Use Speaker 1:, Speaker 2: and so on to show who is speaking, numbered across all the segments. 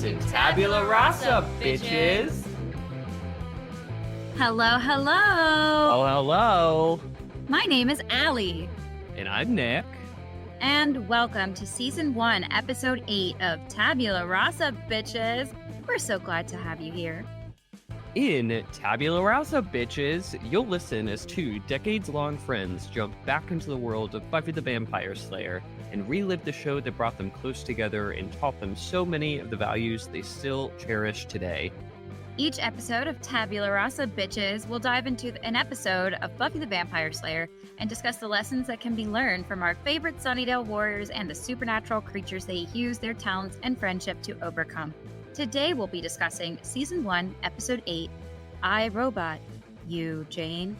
Speaker 1: to Tabula Rasa, bitches.
Speaker 2: Hello, hello.
Speaker 1: Oh, hello.
Speaker 2: My name is Allie.
Speaker 1: And I'm Nick.
Speaker 2: And welcome to Season 1, Episode 8 of Tabula Rasa, bitches. We're so glad to have you here.
Speaker 1: In Tabula Rasa, bitches, you'll listen as two decades-long friends jump back into the world of Buffy the Vampire Slayer and relive the show that brought them close together and taught them so many of the values they still cherish today.
Speaker 2: Each episode of Tabula Rasa, bitches will dive into an episode of Buffy the Vampire Slayer and discuss the lessons that can be learned from our favorite Sunnydale warriors and the supernatural creatures they use their talents and friendship to overcome. Today we'll be discussing Season 1, Episode 8, I, Robot, You, Jane.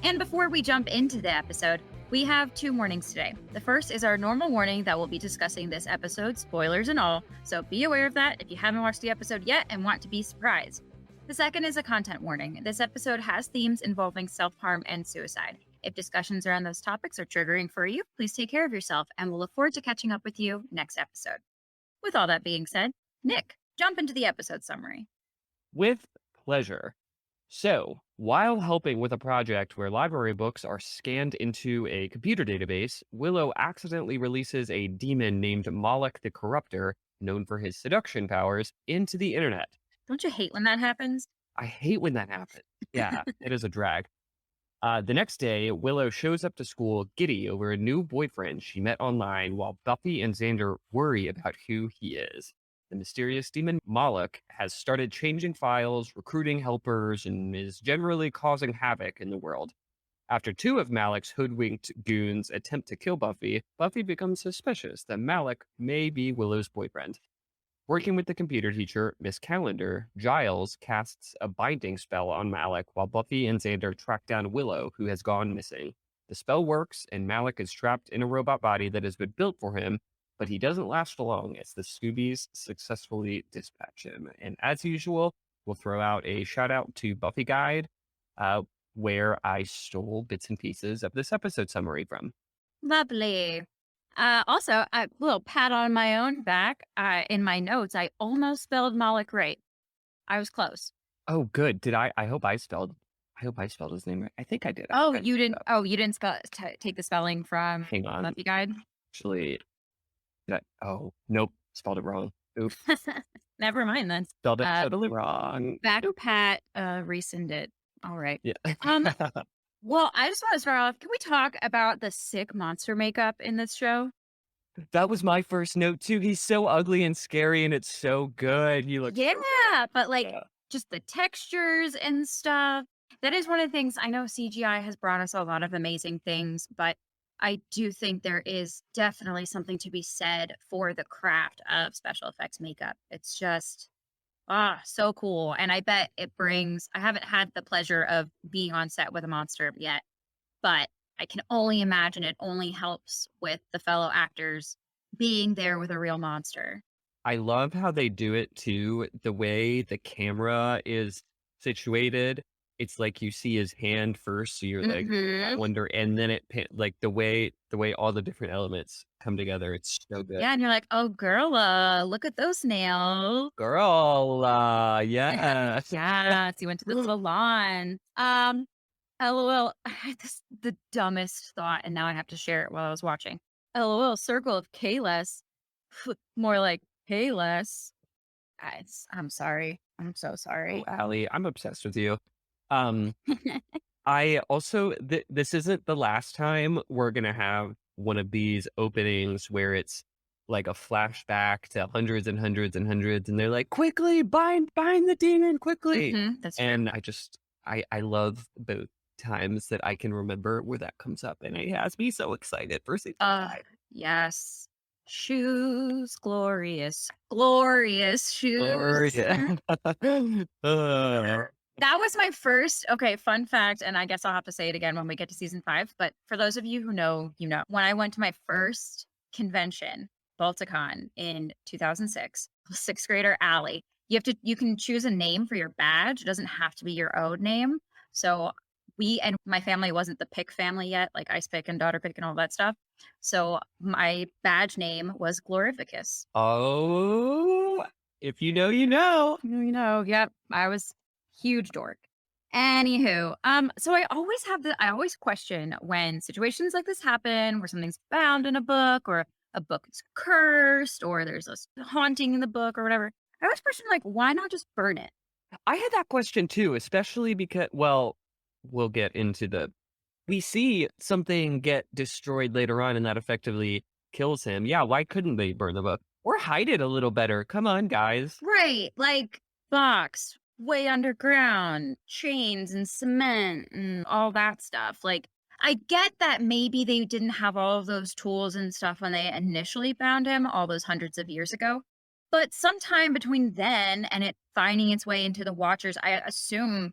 Speaker 2: And before we jump into the episode, we have two warnings today. The first is our normal warning that we'll be discussing this episode, spoilers and all, so be aware of that if you haven't watched the episode yet and want to be surprised. The second is a content warning. This episode has themes involving self-harm and suicide. If discussions around those topics are triggering for you, please take care of yourself, and we'll look forward to catching up with you next episode. With all that being said, Nick, jump into the episode summary.
Speaker 1: With pleasure. So, while helping with a project where library books are scanned into a computer database, Willow accidentally releases a demon named Moloch the Corrupter, known for his seduction powers, into the internet.
Speaker 2: Don't you hate when that happens?
Speaker 1: I hate when that happens. Yeah, it is a drag. The next day, Willow shows up to school giddy over a new boyfriend she met online while Buffy and Xander worry about who he is. The mysterious demon Moloch has started changing files, recruiting helpers, and is generally causing havoc in the world. After two of Moloch's hoodwinked goons attempt to kill Buffy, Buffy becomes suspicious that Moloch may be Willow's boyfriend. Working with the computer teacher, Miss Calendar, Giles casts a binding spell on Moloch while Buffy and Xander track down Willow, who has gone missing. The spell works, and Moloch is trapped in a robot body that has been built for him, but he doesn't last long as the Scoobies successfully dispatch him. And as usual, we'll throw out a shout out to Buffy Guide, where I stole bits and pieces of this episode summary from.
Speaker 2: Lovely. Also, a little pat on my own back. In my notes, I almost spelled Moloch right. I was close.
Speaker 1: Oh, good. Did I? I hope I spelled his name right. I think I did.
Speaker 2: Oh, you didn't. Oh, you didn't take the spelling from
Speaker 1: Hang on.
Speaker 2: Buffy Guide.
Speaker 1: Actually, oh, nope. Spelled it wrong. Oops.
Speaker 2: Never mind then.
Speaker 1: Spelled it totally wrong.
Speaker 2: Back to Pat rescind it. All right.
Speaker 1: Yeah.
Speaker 2: Well, I just want to start off. Can we talk about the sick monster makeup in this show?
Speaker 1: That was my first note too. He's so ugly and scary, and it's so good. He looks
Speaker 2: but just the textures and stuff. That is one of the things. I know CGI has brought us a lot of amazing things, but I do think there is definitely something to be said for the craft of special effects makeup. It's just, so cool. And I bet it brings, I haven't had the pleasure of being on set with a monster yet, but I can only imagine it only helps with the fellow actors being there with a real monster.
Speaker 1: I love how they do it too. The way the camera is situated. It's like you see his hand first, so you're like, I wonder, and then like the way all the different elements come together. It's so good.
Speaker 2: Yeah, and you're like, oh, girl, look at those nails.
Speaker 1: Girl, yeah.
Speaker 2: Yes, you went to the salon. LOL, I had the dumbest thought, and now I have to share it while I was watching. LOL, circle of Kayless. More like Kayless. I'm sorry. I'm so sorry.
Speaker 1: Oh, Allie, I'm obsessed with you. I also, this isn't the last time we're going to have one of these openings where it's like a flashback to hundreds and hundreds and hundreds. And they're like, quickly bind the demon quickly.
Speaker 2: That's true.
Speaker 1: And I love both times that I can remember where that comes up. And it has me so excited for season 5.
Speaker 2: Yes. Shoes, glorious shoes. That was my first, fun fact, and I guess I'll have to say it again when we get to season 5, but for those of you who know, you know. When I went to my first convention, Balticon, in 2006, sixth grader Allie, you can choose a name for your badge. It doesn't have to be your own name. So and my family wasn't the pick family yet, like ice pick and daughter pick and all that stuff. So my badge name was Glorificus.
Speaker 1: Oh, If you know, you know.
Speaker 2: Yep. I was huge dork. Anywho, so I always question when situations like this happen where something's found in a book or a book is cursed or there's a haunting in the book or whatever. I always question like, why not just burn it?
Speaker 1: I had that question too, especially because, well, we'll get into we see something get destroyed later on and that effectively kills him. Yeah, why couldn't they burn the book? Or hide it a little better? Come on, guys.
Speaker 2: Right. Like box way underground, chains and cement and all that stuff. Like I get that maybe they didn't have all of those tools and stuff when they initially found him all those hundreds of years ago. But sometime between then and it finding its way into the Watchers, I assume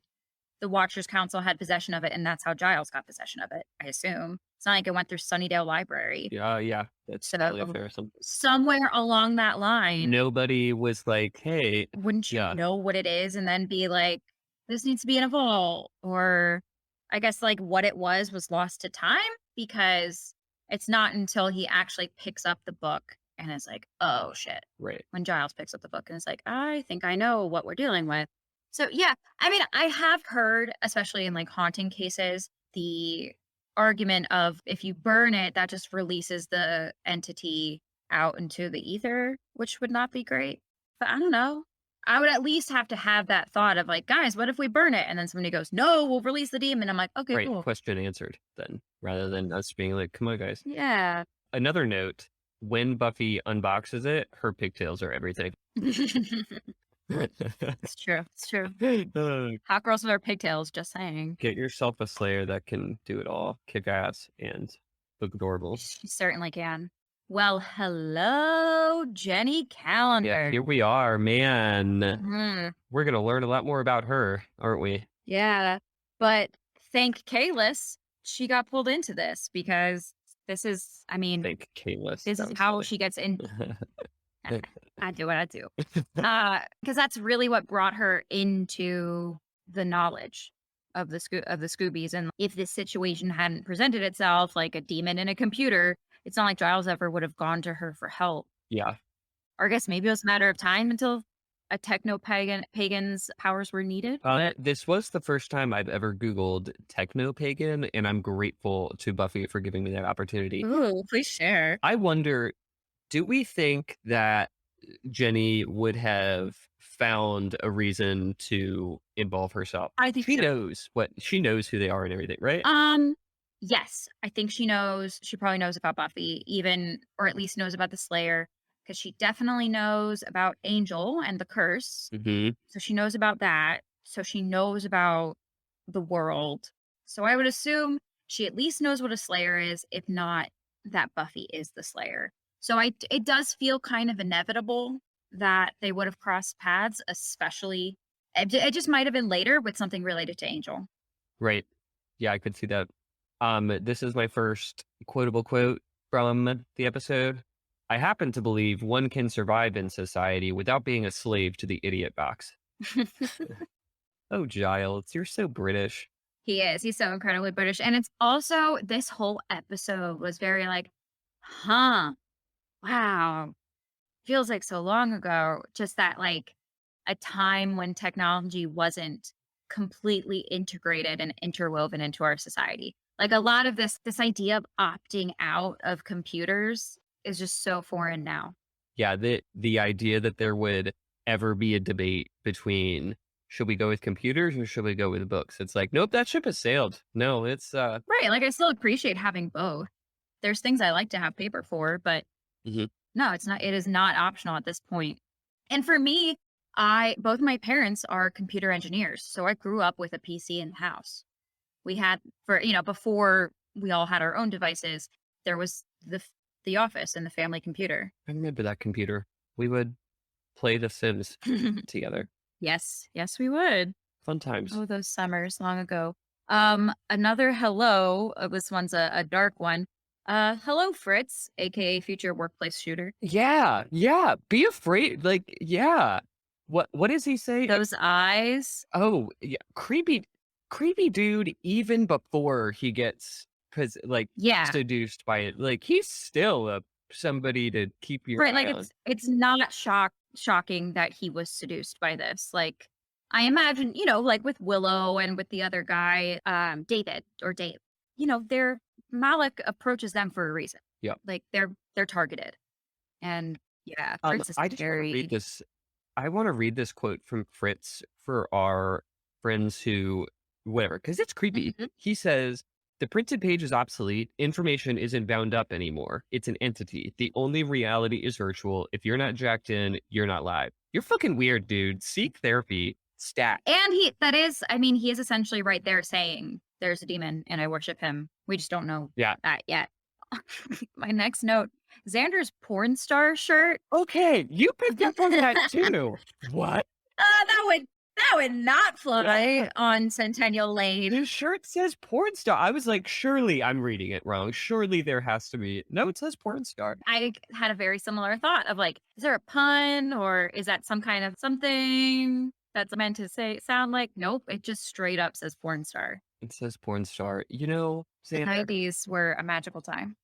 Speaker 2: the Watchers Council had possession of it, and that's how Giles got possession of it, I assume. It's not like it went through Sunnydale Library.
Speaker 1: Yeah, that's totally a
Speaker 2: So
Speaker 1: fair assumption.
Speaker 2: somewhere along that line,
Speaker 1: Nobody was like, hey,
Speaker 2: wouldn't you
Speaker 1: yeah,
Speaker 2: know what it is and then be like, this needs to be in a vault? Or I guess like what it was lost to time because it's not until he actually picks up the book and is like, oh shit.
Speaker 1: right.
Speaker 2: When Giles picks up the book and is like, I think I know what we're dealing with. So yeah, I mean, I have heard, especially in like haunting cases, the argument of if you burn it, that just releases the entity out into the ether, which would not be great. But I don't know. I would at least have to have that thought of like, guys, what if we burn it? And then somebody goes, no, we'll release the demon. I'm like, okay,
Speaker 1: Right.
Speaker 2: cool.
Speaker 1: Question answered then, rather than us being like, come on, guys.
Speaker 2: Yeah.
Speaker 1: Another note, when Buffy unboxes it, her pigtails are everything.
Speaker 2: It's true. It's true.
Speaker 1: Uh,
Speaker 2: Hot girls with their pigtails, just saying.
Speaker 1: Get yourself a Slayer that can do it all, kick ass and look adorable.
Speaker 2: She certainly can. Well, hello, Jenny Calendar.
Speaker 1: Yeah, here we are, man.
Speaker 2: Mhm.
Speaker 1: We're gonna learn a lot more about her, aren't we?
Speaker 2: Yeah. But thank Kalis, she got pulled into this because this is, I mean,
Speaker 1: Think Kalis.
Speaker 2: this is how she gets in. I do what I do. Because that's really what brought her into the knowledge of the Scoobies. And if this situation hadn't presented itself like a demon in a computer, it's not like Giles ever would have gone to her for help.
Speaker 1: Yeah.
Speaker 2: Or I guess maybe it was a matter of time until a pagan's powers were needed.
Speaker 1: This was the first time I've ever Googled techno-pagan, and I'm grateful to Buffy for giving me that opportunity.
Speaker 2: Ooh, please share.
Speaker 1: I wonder, do we think that Jenny would have found a reason to involve herself?
Speaker 2: I think
Speaker 1: She
Speaker 2: so.
Speaker 1: knows who they are and everything, right?
Speaker 2: Yes, I think she knows. She probably knows about Buffy, even, or at least knows about the Slayer, because she definitely knows about Angel and the curse.
Speaker 1: Mm-hmm.
Speaker 2: So she knows about that. So she knows about the world. So I would assume she at least knows what a Slayer is, if not that Buffy is the Slayer. So it does feel kind of inevitable that they would have crossed paths, especially, it just might have been later with something related to Angel.
Speaker 1: Right. Yeah, I could see that. This is my first quotable quote from the episode. I happen to believe one can survive in society without being a slave to the idiot box. Oh, Giles, you're so British.
Speaker 2: He is. He's so incredibly British. And it's also, this whole episode was very like, huh, wow. Feels like so long ago. Just that like a time when technology wasn't completely integrated and interwoven into our society. Like a lot of this idea of opting out of computers is just so foreign now.
Speaker 1: Yeah, the idea that there would ever be a debate between should we go with computers or should we go with books? It's like, nope, that ship has sailed. No, it's
Speaker 2: Right. Like I still appreciate having both. There's things I like to have paper for, but no, it's not. It is not optional at this point. And for me, both my parents are computer engineers, so I grew up with a PC in the house. We had before we all had our own devices, there was the office and the family computer.
Speaker 1: I remember that computer. We would play The Sims together.
Speaker 2: Yes, we would.
Speaker 1: Fun times.
Speaker 2: Oh, those summers long ago. Another hello. This one's a dark one. Hello, Fritz, aka future workplace shooter.
Speaker 1: Yeah. Be afraid. Like, yeah. What does he say?
Speaker 2: Those eyes.
Speaker 1: Oh, yeah. Creepy dude, even before he gets seduced by it. Like, he's still somebody to keep your
Speaker 2: Right,
Speaker 1: eye
Speaker 2: like
Speaker 1: on.
Speaker 2: it's not shocking that he was seduced by this. Like, I imagine, like with Willow and with the other guy, David or Dave, they're Malik approaches them for a reason.
Speaker 1: Yeah.
Speaker 2: Like they're targeted. And yeah, Fritz is
Speaker 1: I just want to read
Speaker 2: very
Speaker 1: this. I want to read this quote from Fritz for our friends who, whatever, because it's creepy.
Speaker 2: Mhm.
Speaker 1: He says, the printed page is obsolete. Information isn't bound up anymore. It's an entity. The only reality is virtual. If you're not jacked in, you're not live. You're fucking weird, dude. Seek therapy. Stat.
Speaker 2: and he is essentially right there saying there's a demon and I worship him. We just don't know
Speaker 1: Yeah.
Speaker 2: that yet. My next note, Xander's porn star shirt.
Speaker 1: Okay, you picked up on that too. What?
Speaker 2: That would not fly on Centennial Lane.
Speaker 1: His shirt says porn star. I was like, surely I'm reading it wrong. Surely there has to be. No, it says porn star.
Speaker 2: I had a very similar thought of like, is there a pun or is that some kind of something that's meant to sound like? Nope, it just straight up says porn star.
Speaker 1: It says porn star.
Speaker 2: The
Speaker 1: Xander.
Speaker 2: 90s were a magical time.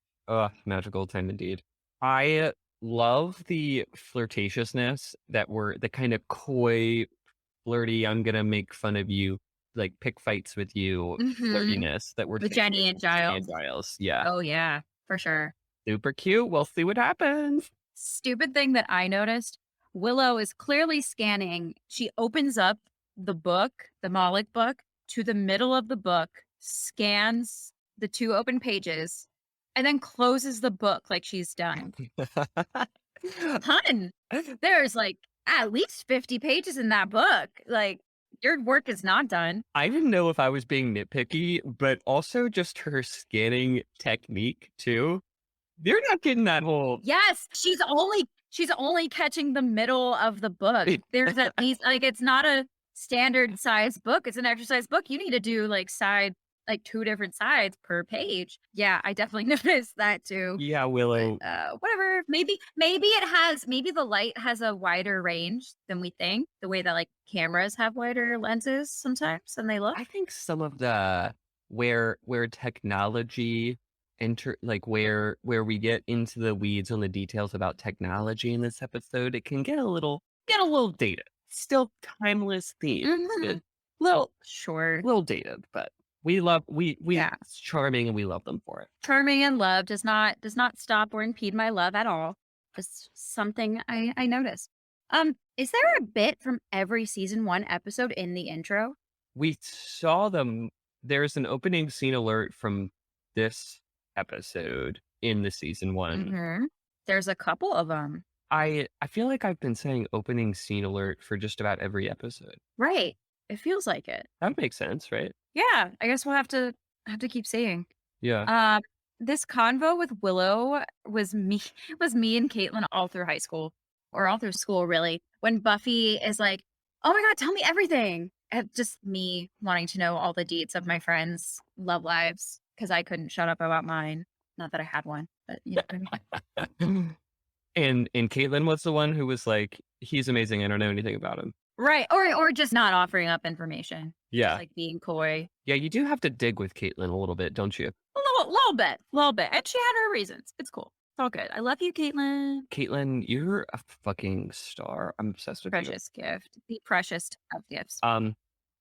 Speaker 1: Magical time indeed. I love the flirtatiousness the kind of coy, flirty, I'm gonna make fun of you, like pick fights with you flirtiness that we're
Speaker 2: With
Speaker 1: taking
Speaker 2: Jenny and Giles.
Speaker 1: Giles. Yeah.
Speaker 2: Oh yeah, for sure.
Speaker 1: Super cute. We'll see what happens.
Speaker 2: Stupid thing that I noticed, Willow is clearly scanning. She opens up the book, the Moloch book, to the middle of the book, scans the 2 open pages, and then closes the book like she's done. Hun, there's like at least 50 pages in that book. Like, your work is not done.
Speaker 1: I didn't know if I was being nitpicky, but also just her scanning technique too. They're not getting that whole.
Speaker 2: Yes, she's only catching the middle of the book. There's at least like it's not a standard size book. It's an exercise book. You need to do like 2 different sides per page. Yeah, I definitely noticed that too.
Speaker 1: Yeah, Willow.
Speaker 2: Whatever. Maybe the light has a wider range than we think. The way that like cameras have wider lenses sometimes and they look.
Speaker 1: I think some of the where technology where we get into the weeds on the details about technology in this episode, it can get a little dated. Still timeless theme. Little dated, but it's charming and we love them for it.
Speaker 2: Charming and love does not stop or impede my love at all. Just something I noticed. Is there a bit from every season 1 episode in the intro?
Speaker 1: We saw them. There's an opening scene alert from this episode in the season 1.
Speaker 2: Mm-hmm. There's a couple of them.
Speaker 1: I feel like I've been saying opening scene alert for just about every episode.
Speaker 2: Right. It feels like it.
Speaker 1: That makes sense, right?
Speaker 2: Yeah. I guess we'll have to keep seeing.
Speaker 1: Yeah.
Speaker 2: This convo with Willow was me and Caitlin all through high school or all through school, really. When Buffy is like, "Oh my God, tell me everything." And just me wanting to know all the deets of my friends' love lives because I couldn't shut up about mine. Not that I had one, but you know what I mean.
Speaker 1: And Caitlin was the one who was like, he's amazing. I don't know anything about him.
Speaker 2: Right. Or just not offering up information.
Speaker 1: Yeah.
Speaker 2: Just, like being coy.
Speaker 1: Yeah, you do have to dig with Caitlin a little bit, don't you?
Speaker 2: A little bit. And she had her reasons. It's cool. It's all good. I love you, Caitlin.
Speaker 1: Caitlin, you're a fucking star. I'm obsessed with
Speaker 2: Precious gift. The precious of gifts.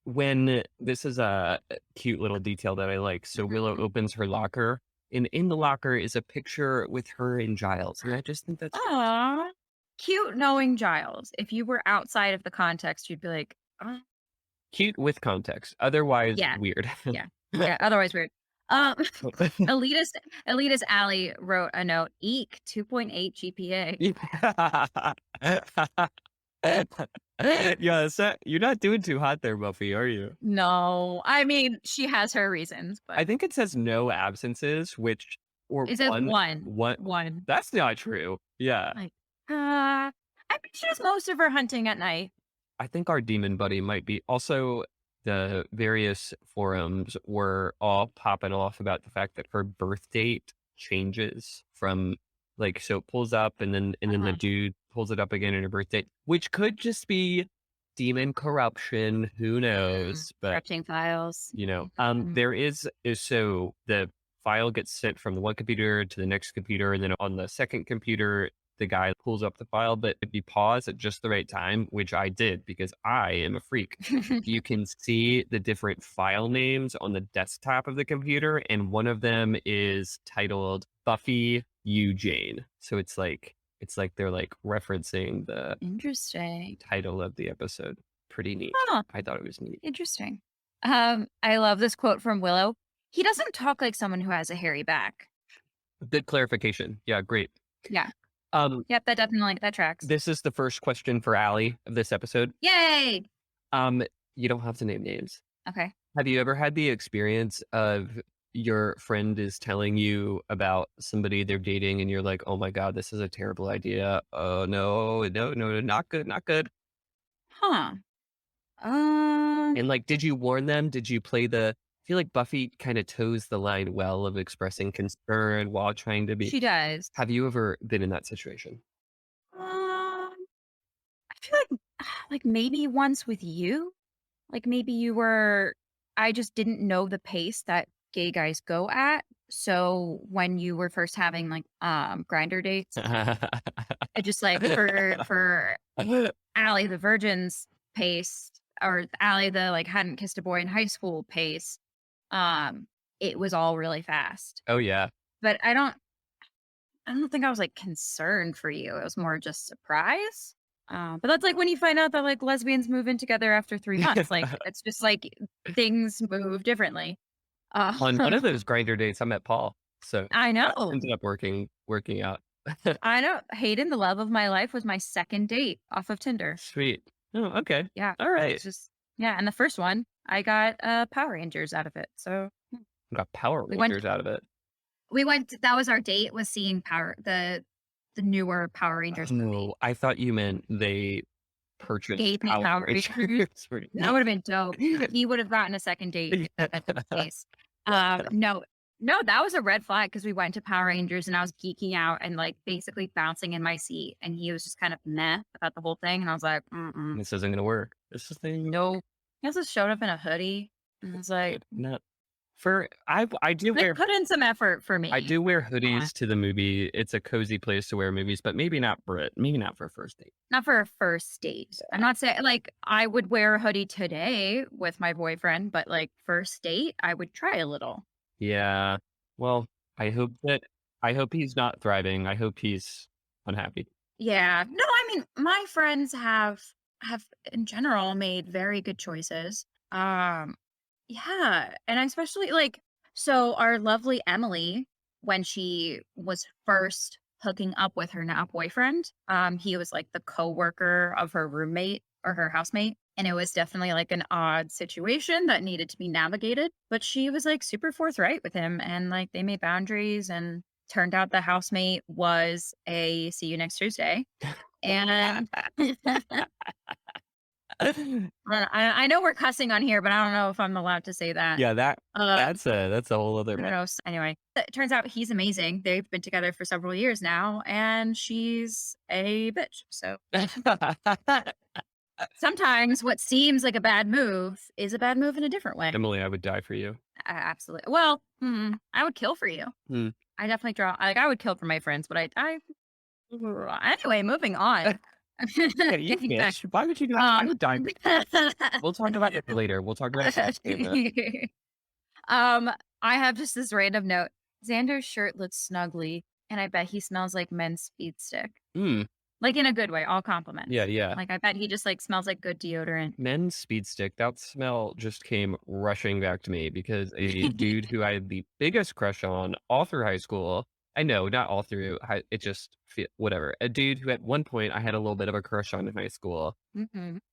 Speaker 1: When this is a cute little detail that I like. So Willow opens her locker, and in the locker is a picture with her and Giles. And I just think that's
Speaker 2: Aww. Cute knowing Giles. If you were outside of the context, you'd be like, oh.
Speaker 1: Cute with context. Otherwise, weird.
Speaker 2: Yeah. Otherwise weird. Elitist Allie wrote a note. Eek, 2.8 GPA.
Speaker 1: Yeah, you're not doing too hot there, Buffy, are you?
Speaker 2: No, I mean she has her reasons, but
Speaker 1: I think it says no absences,
Speaker 2: it says one.
Speaker 1: That's not true. Yeah,
Speaker 2: like, I think she does most of her hunting at night.
Speaker 1: I think our demon buddy might be. Also, the various forums were all popping off about the fact that her birth date changes from so it pulls up and then the dude pulls it up again in her birth date, which could just be demon corruption. Who knows? But
Speaker 2: corrupting files.
Speaker 1: There is so the file gets sent from the one computer to the next computer, and then on the second computer the guy pulls up the file, but if you pause at just the right time, which I did because I am a freak, you can see the different file names on the desktop of the computer, and one of them is titled Buffy You Jane. So it's like they're like referencing the
Speaker 2: Interesting.
Speaker 1: title of the episode. Pretty neat.
Speaker 2: Huh.
Speaker 1: I thought it was neat.
Speaker 2: Interesting. I love this quote from Willow. He doesn't talk like someone who has a hairy back.
Speaker 1: Good clarification. Yeah, great.
Speaker 2: Yeah.
Speaker 1: Um,
Speaker 2: Yep, that tracks.
Speaker 1: this is the first question for Allie of this episode.
Speaker 2: Yay!
Speaker 1: You don't have to name names.
Speaker 2: Okay.
Speaker 1: Have you ever had the experience of your friend is telling you about somebody they're dating and you're like, oh my God, this is a terrible idea. Oh no, not good, not good.
Speaker 2: Huh.
Speaker 1: And like, did you warn them? Did you play I feel like Buffy kind of toes the line well of expressing concern while trying to be.
Speaker 2: She does.
Speaker 1: Have you ever been in that situation?
Speaker 2: I feel like maybe once with you. Like maybe you were. I just didn't know the pace that gay guys go at. So when you were first having like grinder dates, it just like for Allie the virgin's pace, or Allie the like hadn't kissed a boy in high school pace, it was all really fast.
Speaker 1: Oh yeah.
Speaker 2: But I don't think I was like concerned for you. It was more just surprise. But that's like when you find out that like lesbians move in together after 3 months. Like it's just like things move differently.
Speaker 1: On one of those grinder dates, I met Paul. So
Speaker 2: I know.
Speaker 1: ended up working out.
Speaker 2: I know. Hayden, the love of my life, was my second date off of Tinder.
Speaker 1: Sweet. Oh, okay.
Speaker 2: Yeah.
Speaker 1: All right.
Speaker 2: It's just and the first one I got Power Rangers out of it. So
Speaker 1: Got Power
Speaker 2: We went-
Speaker 1: Rangers out of it.
Speaker 2: we went. That was our date. Was seeing the newer Power Rangers movie.
Speaker 1: No, I thought you meant they purchased
Speaker 2: Gave me Power Rangers.
Speaker 1: For-
Speaker 2: That would have been dope. He would have gotten a second date at the place. No, that was a red flag because we went to Power Rangers and I was geeking out and like basically bouncing in my seat, and he was just kind of meh about the whole thing, and I was like,
Speaker 1: This isn't gonna work. This is
Speaker 2: no. He also showed up in a hoodie, and I was like,
Speaker 1: not for I do
Speaker 2: they
Speaker 1: wear
Speaker 2: put in some effort for me.
Speaker 1: I do wear hoodies to the movie. It's a cozy place to wear movies, but maybe not for it. Maybe not for a first date.
Speaker 2: Not for a first date. I'm not saying like I would wear a hoodie today with my boyfriend, but like first date, I would try a little.
Speaker 1: Yeah. Well, I hope he's not thriving. I hope he's unhappy.
Speaker 2: Yeah. No, I mean, my friends have in general made very good choices. Yeah, and I especially like so our lovely Emily, when she was first hooking up with her now boyfriend, he was like the coworker of her roommate or her housemate, and it was definitely like an odd situation that needed to be navigated, but she was like super forthright with him, and like they made boundaries, and turned out the housemate was a see you next Tuesday. And I know we're cussing on here, but I don't know if I'm allowed to say that.
Speaker 1: Yeah, that's a whole other.
Speaker 2: I don't know. Anyway, it turns out he's amazing. They've been together for several years now, and she's a bitch. So sometimes what seems like a bad move is a bad move in a different way.
Speaker 1: Emily, I would die for you.
Speaker 2: Absolutely. Well, I would kill for you. I definitely I would kill for my friends, but I anyway, moving on.
Speaker 1: Yeah, you bitch. Why would you do that? I would die. We'll talk about it later. We'll talk about it.
Speaker 2: I have just this random note. Xander's shirt looks snuggly, and I bet he smells like men's speed stick. Like in a good way, all compliments.
Speaker 1: Yeah.
Speaker 2: Like I bet he just like smells like good deodorant.
Speaker 1: Men's speed stick. That smell just came rushing back to me because a dude who I had the biggest crush on all through high school. I know, not all through. It just whatever. A dude who at one point I had a little bit of a crush on in high school.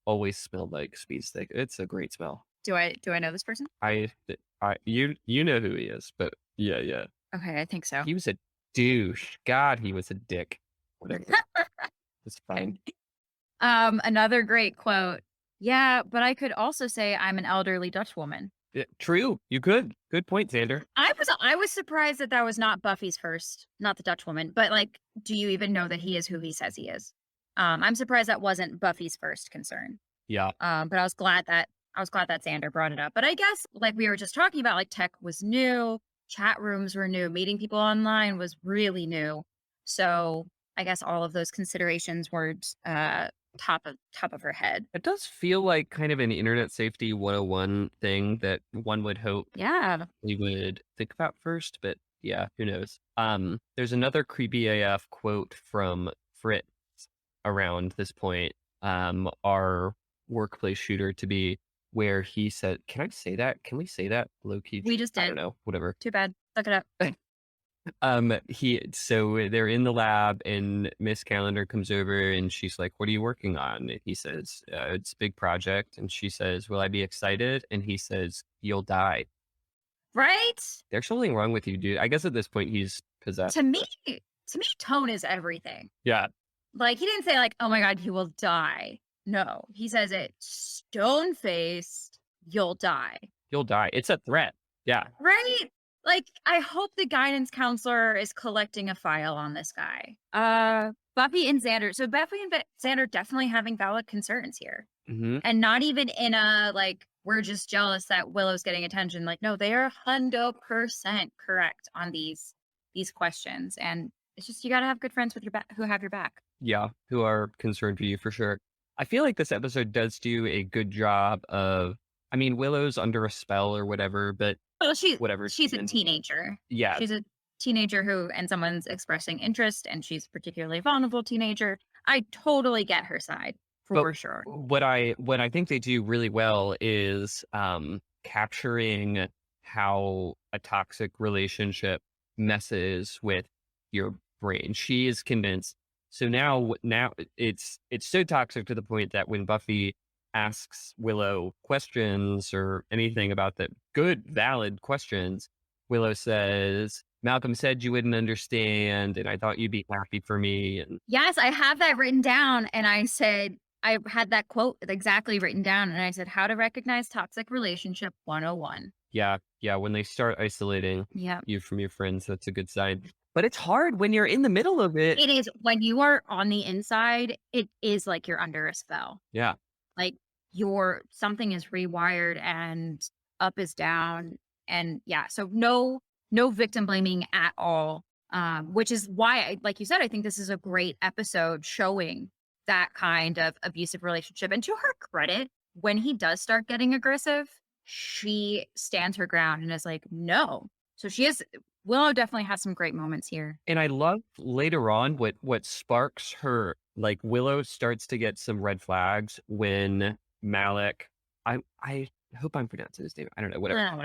Speaker 1: Always smelled like speed stick. It's a great smell.
Speaker 2: Do I know this person?
Speaker 1: You know who he is, but yeah.
Speaker 2: Okay, I think so.
Speaker 1: He was a douche. God, he was a dick. Whatever. It's fine.
Speaker 2: Another great quote. Yeah, but I could also say I'm an elderly Dutch woman.
Speaker 1: Yeah, true. You could. Good point, Xander.
Speaker 2: I was surprised that was not Buffy's first, not the Dutch woman. But like, do you even know that he is who he says he is? I'm surprised that wasn't Buffy's first concern.
Speaker 1: Yeah.
Speaker 2: But I was glad that Xander brought it up. But I guess like we were just talking about, like tech was new, chat rooms were new, meeting people online was really new. So I guess all of those considerations weren't top of her head.
Speaker 1: It does feel like kind of an internet safety 101 thing that one would hope
Speaker 2: Yeah.
Speaker 1: we would think about first, but yeah, who knows? There's another creepy AF quote from Fritz around this point, our workplace shooter to be, where he said, "Can I say that? Can we say that low key?"
Speaker 2: We just
Speaker 1: I don't
Speaker 2: did.
Speaker 1: know, whatever.
Speaker 2: Too bad. Look it up.
Speaker 1: So they're in the lab and Miss Calendar comes over and she's like, "What are you working on?" And he says, "It's a big project." And she says, "Will I be excited?" And he says, "You'll die."
Speaker 2: Right?
Speaker 1: There's something wrong with you, dude. I guess at this point he's possessed.
Speaker 2: To me, tone is everything.
Speaker 1: Yeah.
Speaker 2: Like, he didn't say, like, "Oh my God, you will die." No, he says it stone faced, "You'll die."
Speaker 1: You'll die. It's a threat. Yeah.
Speaker 2: Right? Like, I hope the guidance counselor is collecting a file on this guy. Buffy and Xander. So Buffy and Xander definitely having valid concerns here.
Speaker 1: Hmm.
Speaker 2: And not even in a, like, we're just jealous that Willow's getting attention. Like, no, they are 100% correct on these questions. And it's just, you got to have good friends with your back who have your back.
Speaker 1: Yeah. Who are concerned for you for sure. I feel like this episode does do a good job of, I mean, Willow's under a spell or whatever, but
Speaker 2: Well,
Speaker 1: whatever.
Speaker 2: she's a teenager.
Speaker 1: Yeah.
Speaker 2: She's a teenager and someone's expressing interest, and she's a particularly vulnerable teenager. I totally get her side for sure.
Speaker 1: What I think they do really well is capturing how a toxic relationship messes with your brain. She is convinced. So now it's so toxic to the point that when Buffy asks Willow questions or anything about the good, valid questions, Willow says, "Malcolm said you wouldn't understand, and I thought you'd be happy for me." And
Speaker 2: Yes, I have that written down, and I said, I had that quote exactly written down, and I said, "How to recognize toxic relationship 101."
Speaker 1: yeah, when they start isolating
Speaker 2: Yeah.
Speaker 1: you from your friends, that's a good sign. But it's hard when you're in the middle of it.
Speaker 2: It is. When you are on the inside, it is like you're under a spell.
Speaker 1: Yeah.
Speaker 2: Like, something is rewired and up is down. And yeah, so no victim blaming at all. Which is why, like you said, I think this is a great episode showing that kind of abusive relationship. And to her credit, when he does start getting aggressive, she stands her ground and is like, no. So Willow definitely has some great moments here.
Speaker 1: And I love later on what sparks her, like Willow starts to get some red flags when Malik, I hope I'm pronouncing his name. I don't know, whatever.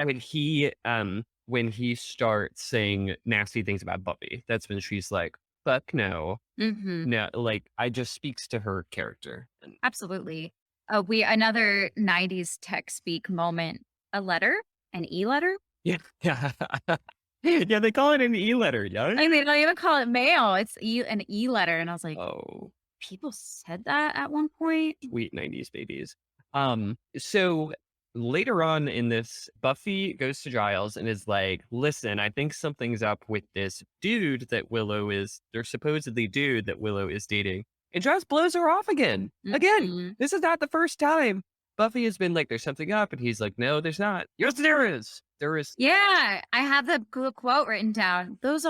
Speaker 1: When he starts saying nasty things about Buffy, that's when she's like, "Fuck no."
Speaker 2: Mm-hmm.
Speaker 1: No, like I just speaks to her character.
Speaker 2: Absolutely. Another 90s tech speak moment, a letter, an e-letter.
Speaker 1: Yeah. Yeah. Yeah, they call it an e-letter, yeah.
Speaker 2: I mean, they don't even call it mail. It's an e-letter. And I was like,
Speaker 1: Oh,
Speaker 2: people said that at one point.
Speaker 1: sweet 90s babies. So later on in this, Buffy goes to Giles and is like, "Listen, I think something's up with this dude that Willow is, there's supposedly dude that Willow is dating." And Giles blows her off again.
Speaker 2: Mhm.
Speaker 1: This is not the first time Buffy has been like, "There's something up." And he's like, "No, there's not." "Yes, there is. There is."
Speaker 2: Yeah, I have the quote written down. Those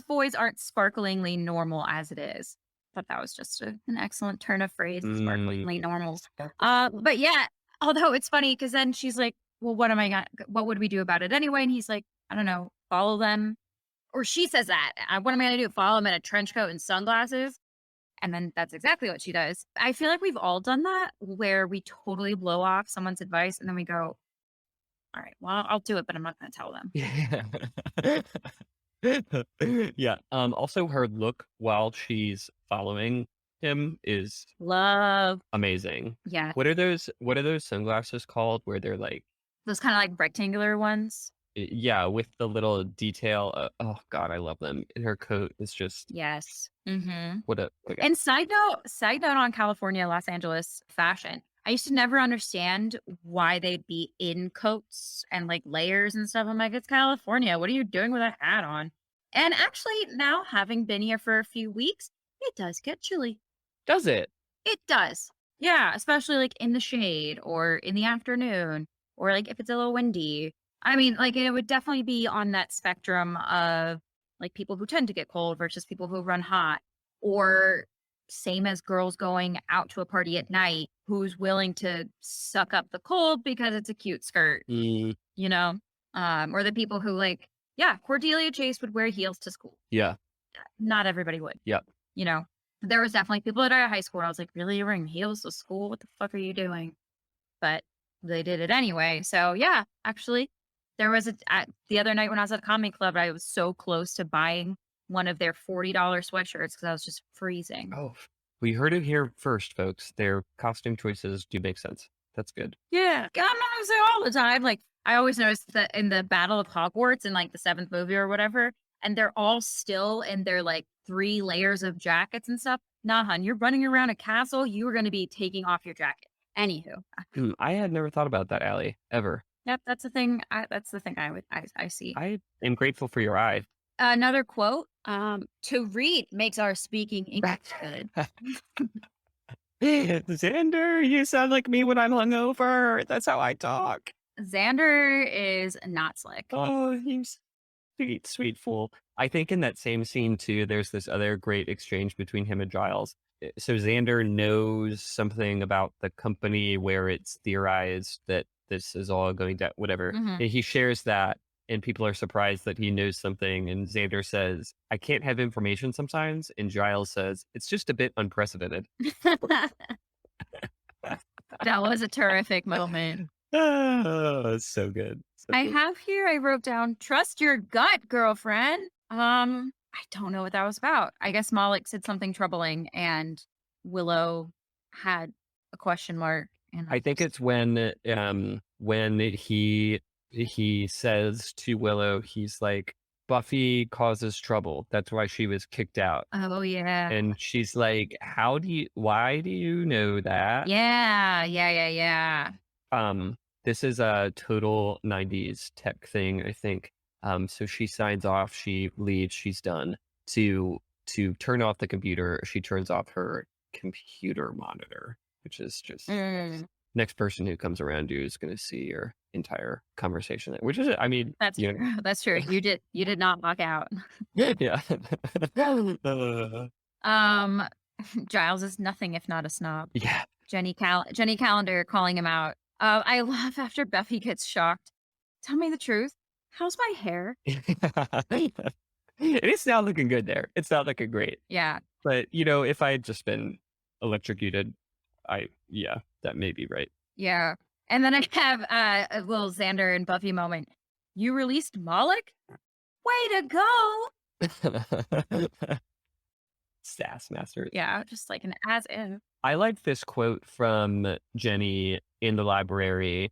Speaker 2: boys aren't sparklingly normal as it is. I thought that was just an excellent turn of phrase, sparklingly normal. But yeah, although it's funny because then she's like, "Well, what would we do about it anyway?" And he's like, "I don't know, follow them." Or she says that. What am I going to do? Follow them in a trench coat and sunglasses? And then that's exactly what she does. I feel like we've all done that, where we totally blow off someone's advice and then we go, "All right, well, I'll do it, but I'm not going to tell them."
Speaker 1: Yeah. Yeah. Also her look while she's following him is
Speaker 2: Love.
Speaker 1: amazing.
Speaker 2: Yeah.
Speaker 1: What are those sunglasses called where they're like,
Speaker 2: Those kind of like rectangular ones.
Speaker 1: yeah, with the little detail. Oh God, I love them. And her coat is just,
Speaker 2: Yes. Mm-hmm.
Speaker 1: what a
Speaker 2: And side note on California, Los Angeles fashion. I used to never understand why they'd be in coats and like layers and stuff. I'm like, it's California. What are you doing with a hat on? And actually, now having been here for a few weeks, it does get chilly.
Speaker 1: Does it?
Speaker 2: It does. Yeah, especially like in the shade or in the afternoon or like if it's a little windy. I mean, like it would definitely be on that spectrum of like people who tend to get cold versus people who run hot. or same as girls going out to a party at night, who's willing to suck up the cold because it's a cute skirt,
Speaker 1: Mm,
Speaker 2: you know? Or the people who like, yeah, Cordelia Chase would wear heels to school.
Speaker 1: yeah.
Speaker 2: Not everybody would,
Speaker 1: Yeah.
Speaker 2: you know? There was definitely people at our high school where I was like, really, you're wearing heels to school? What the fuck are you doing? But they did it anyway. So yeah, actually, there was the other night when I was at a comedy club, I was so close to buying one of their $40 sweatshirts because I was just freezing.
Speaker 1: Oh, we heard it here first, folks. Their costume choices do make sense. That's good.
Speaker 2: Yeah, I'm not gonna say all the time. Like I always noticed that in the Battle of Hogwarts in like the 7th movie or whatever, and they're all still in their like 3 layers of jackets and stuff. Nah, hun, you're running around a castle. You are going to be taking off your jacket. Anywho,
Speaker 1: I had never thought about that, Allie, ever.
Speaker 2: yep, that's the thing. That's the thing I see.
Speaker 1: I am grateful for your eye.
Speaker 2: Another quote. To read makes our speaking English good.
Speaker 1: Xander, you sound like me when I'm hungover. That's how I talk.
Speaker 2: Xander is not slick.
Speaker 1: Oh, you sweet, sweet fool. I think in that same scene, too, there's this other great exchange between him and Giles. So Xander knows something about the company where it's theorized that this is all going down, whatever.
Speaker 2: Mhm.
Speaker 1: And he shares that, and people are surprised that he knows something. And Xander says, I can't have information sometimes. And Giles says, it's just a bit unprecedented.
Speaker 2: That was a terrific moment.
Speaker 1: Oh, it's so good. So
Speaker 2: I
Speaker 1: good.
Speaker 2: have here, I wrote down, trust your gut, girlfriend. I don't know what that was about. I guess Moloch said something troubling and Willow had a question mark. And
Speaker 1: I think it's when he says to Willow, he's like, Buffy causes trouble. That's why she was kicked out.
Speaker 2: oh yeah.
Speaker 1: And she's like, why do you know that?
Speaker 2: Yeah.
Speaker 1: This is a total 90s tech thing, I think. So she signs off, she leaves, she's done. To turn off the computer, she turns off her computer monitor, which is just next person who comes around you is going to see your entire conversation. Which is, I mean,
Speaker 2: That's
Speaker 1: you
Speaker 2: true. That's true. You did not walk out.
Speaker 1: yeah.
Speaker 2: Giles is nothing if not a snob.
Speaker 1: Yeah.
Speaker 2: Jenny Calendar calling him out. I love after Buffy gets shocked. Tell me the truth. How's my hair?
Speaker 1: It's not looking good there. It's not looking great.
Speaker 2: Yeah.
Speaker 1: But, if I had just been electrocuted, that may be right.
Speaker 2: Yeah. And then I have a little Xander and Buffy moment. You released Moloch? Way to go.
Speaker 1: Sass masters.
Speaker 2: Yeah, just like an as if.
Speaker 1: I like this quote from Jenny in the library.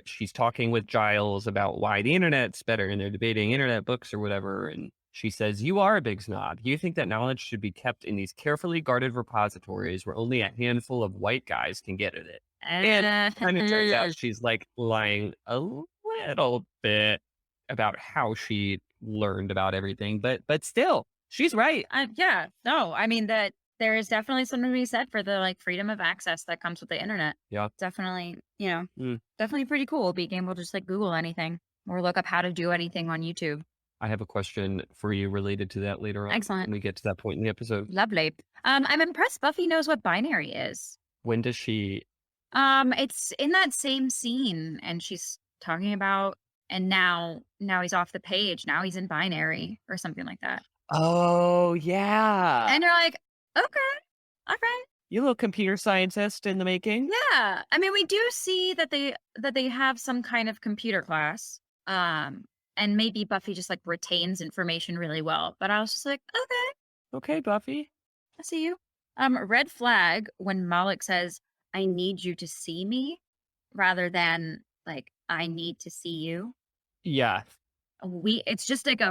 Speaker 1: She's talking with Giles about why the internet's better, and they're debating internet books or whatever. And she says, you are a big snob. You think that knowledge should be kept in these carefully guarded repositories where only a handful of white guys can get at it. And kind of turns out she's like lying a little bit about how she learned about everything, but still, she's right.
Speaker 2: Yeah, no, I mean that there is definitely something to be said for the like freedom of access that comes with the internet.
Speaker 1: Yeah.
Speaker 2: Definitely, definitely pretty cool being able to just like Google anything or look up how to do anything on YouTube.
Speaker 1: I have a question for you related to that later on.
Speaker 2: Excellent.
Speaker 1: When we get to that point in the episode.
Speaker 2: Lovely. I'm impressed Buffy knows what binary is.
Speaker 1: When does she?
Speaker 2: It's in that same scene and she's talking about, and now he's off the page. Now he's in binary or something like that.
Speaker 1: Oh, yeah.
Speaker 2: And you're like, okay, all right.
Speaker 1: You little computer scientist in the making.
Speaker 2: Yeah. I mean, we do see that they have some kind of computer class. And maybe Buffy just like retains information really well. But I was just like, okay.
Speaker 1: Okay, Buffy.
Speaker 2: I see you. Red flag when Moloch says, I need you to see me rather than like, I need to see you.
Speaker 1: Yeah.
Speaker 2: It's just like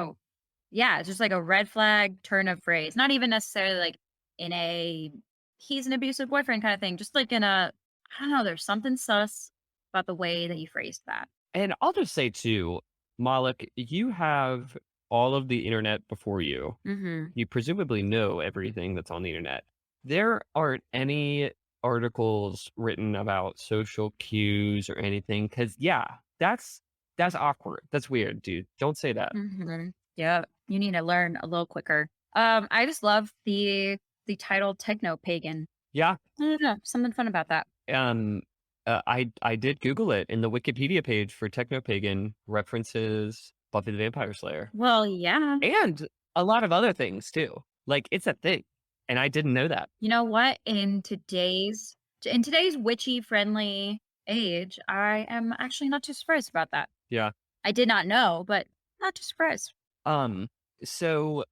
Speaker 2: it's just like a red flag turn of phrase. Not even necessarily like in a, he's an abusive boyfriend kind of thing. Just like in a, I don't know, there's something sus about the way that you phrased that.
Speaker 1: And I'll just say too, Moloch, you have all of the internet before you.
Speaker 2: Mm-hmm.
Speaker 1: You presumably know everything that's on the internet. There aren't any articles written about social cues or anything. Cause that's awkward. That's weird, dude. Don't say that.
Speaker 2: Mm-hmm. Yeah. You need to learn a little quicker. I just love the title techno pagan.
Speaker 1: Yeah.
Speaker 2: I don't know, something fun about that.
Speaker 1: Um, I did Google it, and the Wikipedia page for Technopagan references Buffy the Vampire Slayer
Speaker 2: Well, yeah.
Speaker 1: and a lot of other things too. Like it's a thing, and I didn't know that.
Speaker 2: You know what? In today's witchy friendly age, I am actually not too surprised about that.
Speaker 1: Yeah.
Speaker 2: I did not know, but not too surprised.
Speaker 1: Um. So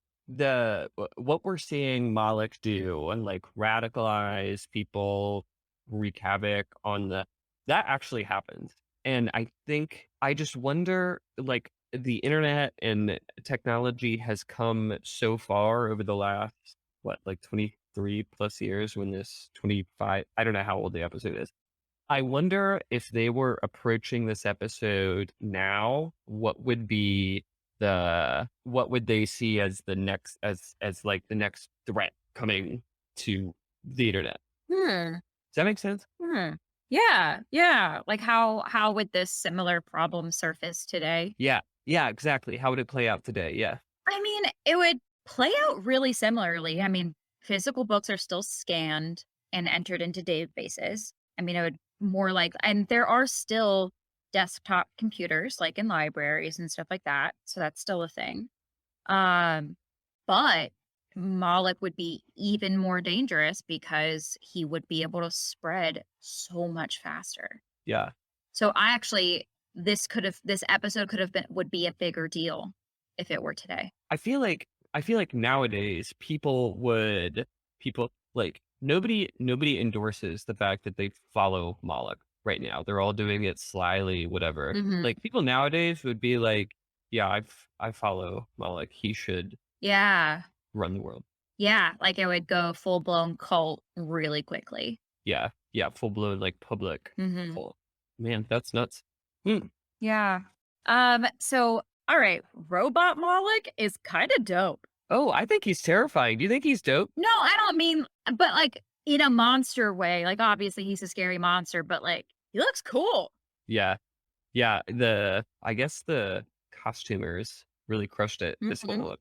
Speaker 1: what we're seeing Moloch do and like radicalize people, wreak havoc on that actually happens, and I think I just wonder like the internet and technology has come so far over the last what like 23 plus years when this 25 I don't know how old the episode is. I wonder if they were approaching this episode now, what would they see as the next as like the next threat coming to the internet?
Speaker 2: Hmm.
Speaker 1: Does that make sense?
Speaker 2: Hmm. Yeah. Yeah. Like how would this similar problem surface today?
Speaker 1: Yeah. Yeah, exactly. How would it play out today? Yeah.
Speaker 2: I mean, it would play out really similarly. I mean, physical books are still scanned and entered into databases. I mean, it would more like, and there are still desktop computers like in libraries and stuff like that. So that's still a thing. Um, but Moloch would be even more dangerous because he would be able to spread so much faster.
Speaker 1: Yeah.
Speaker 2: So I actually, this episode could have been, would be a bigger deal if it were today.
Speaker 1: I feel like nowadays people like nobody endorses the fact that they follow Moloch right now. They're all doing it slyly, whatever.
Speaker 2: Mhm.
Speaker 1: Like people nowadays would be like, yeah, I follow Moloch. He should
Speaker 2: Yeah.
Speaker 1: run the world.
Speaker 2: Yeah, like it would go full blown cult really quickly.
Speaker 1: Yeah. Yeah. Full blown like public
Speaker 2: Mhm.
Speaker 1: cult. Man, that's nuts. Hmm.
Speaker 2: Yeah. So all right, Robot Moloch is kind of dope.
Speaker 1: Oh, I think he's terrifying. Do you think he's dope?
Speaker 2: No, I don't mean but like in a monster way. Like obviously he's a scary monster, but like he looks cool.
Speaker 1: Yeah. Yeah. I guess the costumers really crushed it this
Speaker 2: Mhm.
Speaker 1: whole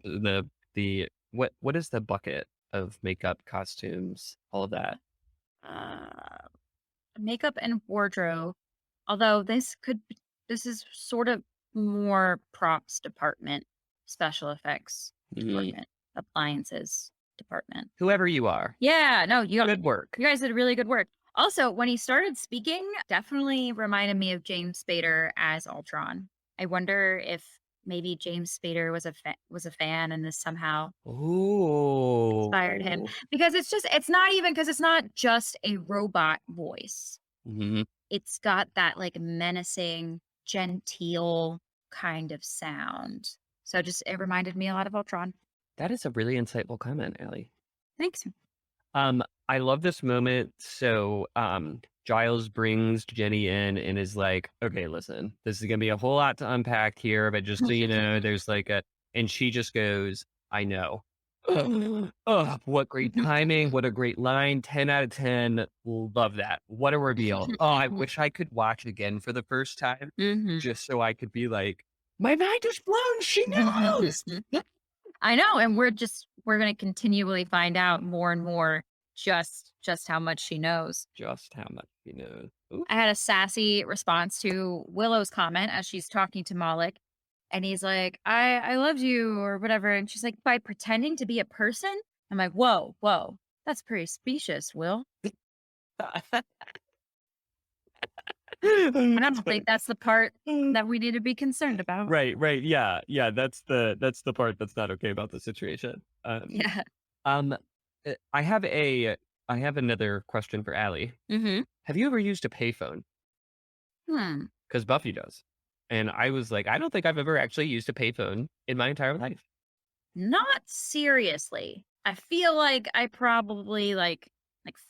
Speaker 1: what is the bucket of makeup, costumes, all of that?
Speaker 2: Uh makeup and wardrobe. Although this is sort of more props department, special effects
Speaker 1: Mhm.
Speaker 2: department, appliances department.
Speaker 1: Whoever you are,
Speaker 2: Yeah, no,
Speaker 1: good work.
Speaker 2: you guys did really good work. Also, when he started speaking, definitely reminded me of James Spader as Ultron. I wonder if maybe James Spader was a fan and this somehow inspired him
Speaker 1: Oh.
Speaker 2: because it's not just a robot voice.
Speaker 1: Mhm.
Speaker 2: It's got that like menacing, genteel kind of sound. So just it reminded me a lot of Ultron.
Speaker 1: That is a really insightful comment, Ellie.
Speaker 2: Thanks.
Speaker 1: I love this moment. So, Giles brings Jenny in and is like, "Okay, listen, this is gonna be a whole lot to unpack here, but just so you know, there's like a," and she just goes, "I know." Oh, what great timing! What a great line! 10 out of 10. Love that. What a reveal! Oh, I wish I could watch again for the first time,
Speaker 2: Hmm.
Speaker 1: just so I could be like, "My mind is blown. She knows."
Speaker 2: I know, and we're gonna continually find out more and more just how much she knows.
Speaker 1: Just how much he knows. Ooh.
Speaker 2: I had a sassy response to Willow's comment as she's talking to Moloch, and he's like, I loved you or whatever. And she's like, by pretending to be a person? I'm like, whoa, whoa. That's pretty specious, Will. And I don't think that's the part that we need to be concerned about.
Speaker 1: Right, right. Yeah, yeah. That's the part that's not okay about the situation.
Speaker 2: Yeah.
Speaker 1: Um, I have another question for Allie.
Speaker 2: Mm-hmm.
Speaker 1: Have you ever used a payphone?
Speaker 2: Hmm.
Speaker 1: Because Buffy does, and I was like, I don't think I've ever actually used a payphone in my entire life.
Speaker 2: Not seriously. I feel like I probably like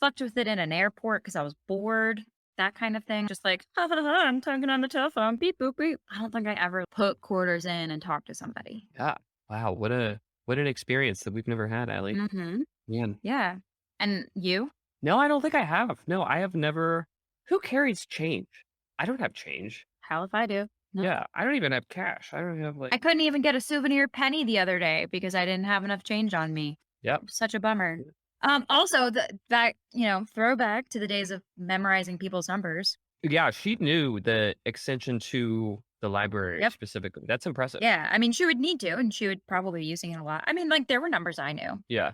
Speaker 2: fucked with it in an airport because I was bored, that kind of thing. Just like, ha, ha, ha, I'm talking on the telephone, beep boop beep. I don't think I ever put quarters in and talked to somebody.
Speaker 1: Yeah. Wow. What an experience that we've never had, Allie.
Speaker 2: Mm-hmm.
Speaker 1: Man.
Speaker 2: Yeah. And you?
Speaker 1: No, I don't think I have. No, I have never. Who carries change? I don't have change.
Speaker 2: Hell if I do. No.
Speaker 1: Yeah, I don't even have cash. I don't even have
Speaker 2: I
Speaker 1: like.
Speaker 2: couldn't even get a souvenir penny the other day because I didn't have enough change on me.
Speaker 1: Yep.
Speaker 2: Such a bummer. Also, that throwback to the days of memorizing people's numbers.
Speaker 1: Yeah, she knew the extension to the library
Speaker 2: Yep.
Speaker 1: specifically. That's impressive.
Speaker 2: Yeah, I mean, she would need to, and she would probably be using it a lot. I mean, like, there were numbers I knew.
Speaker 1: Yeah.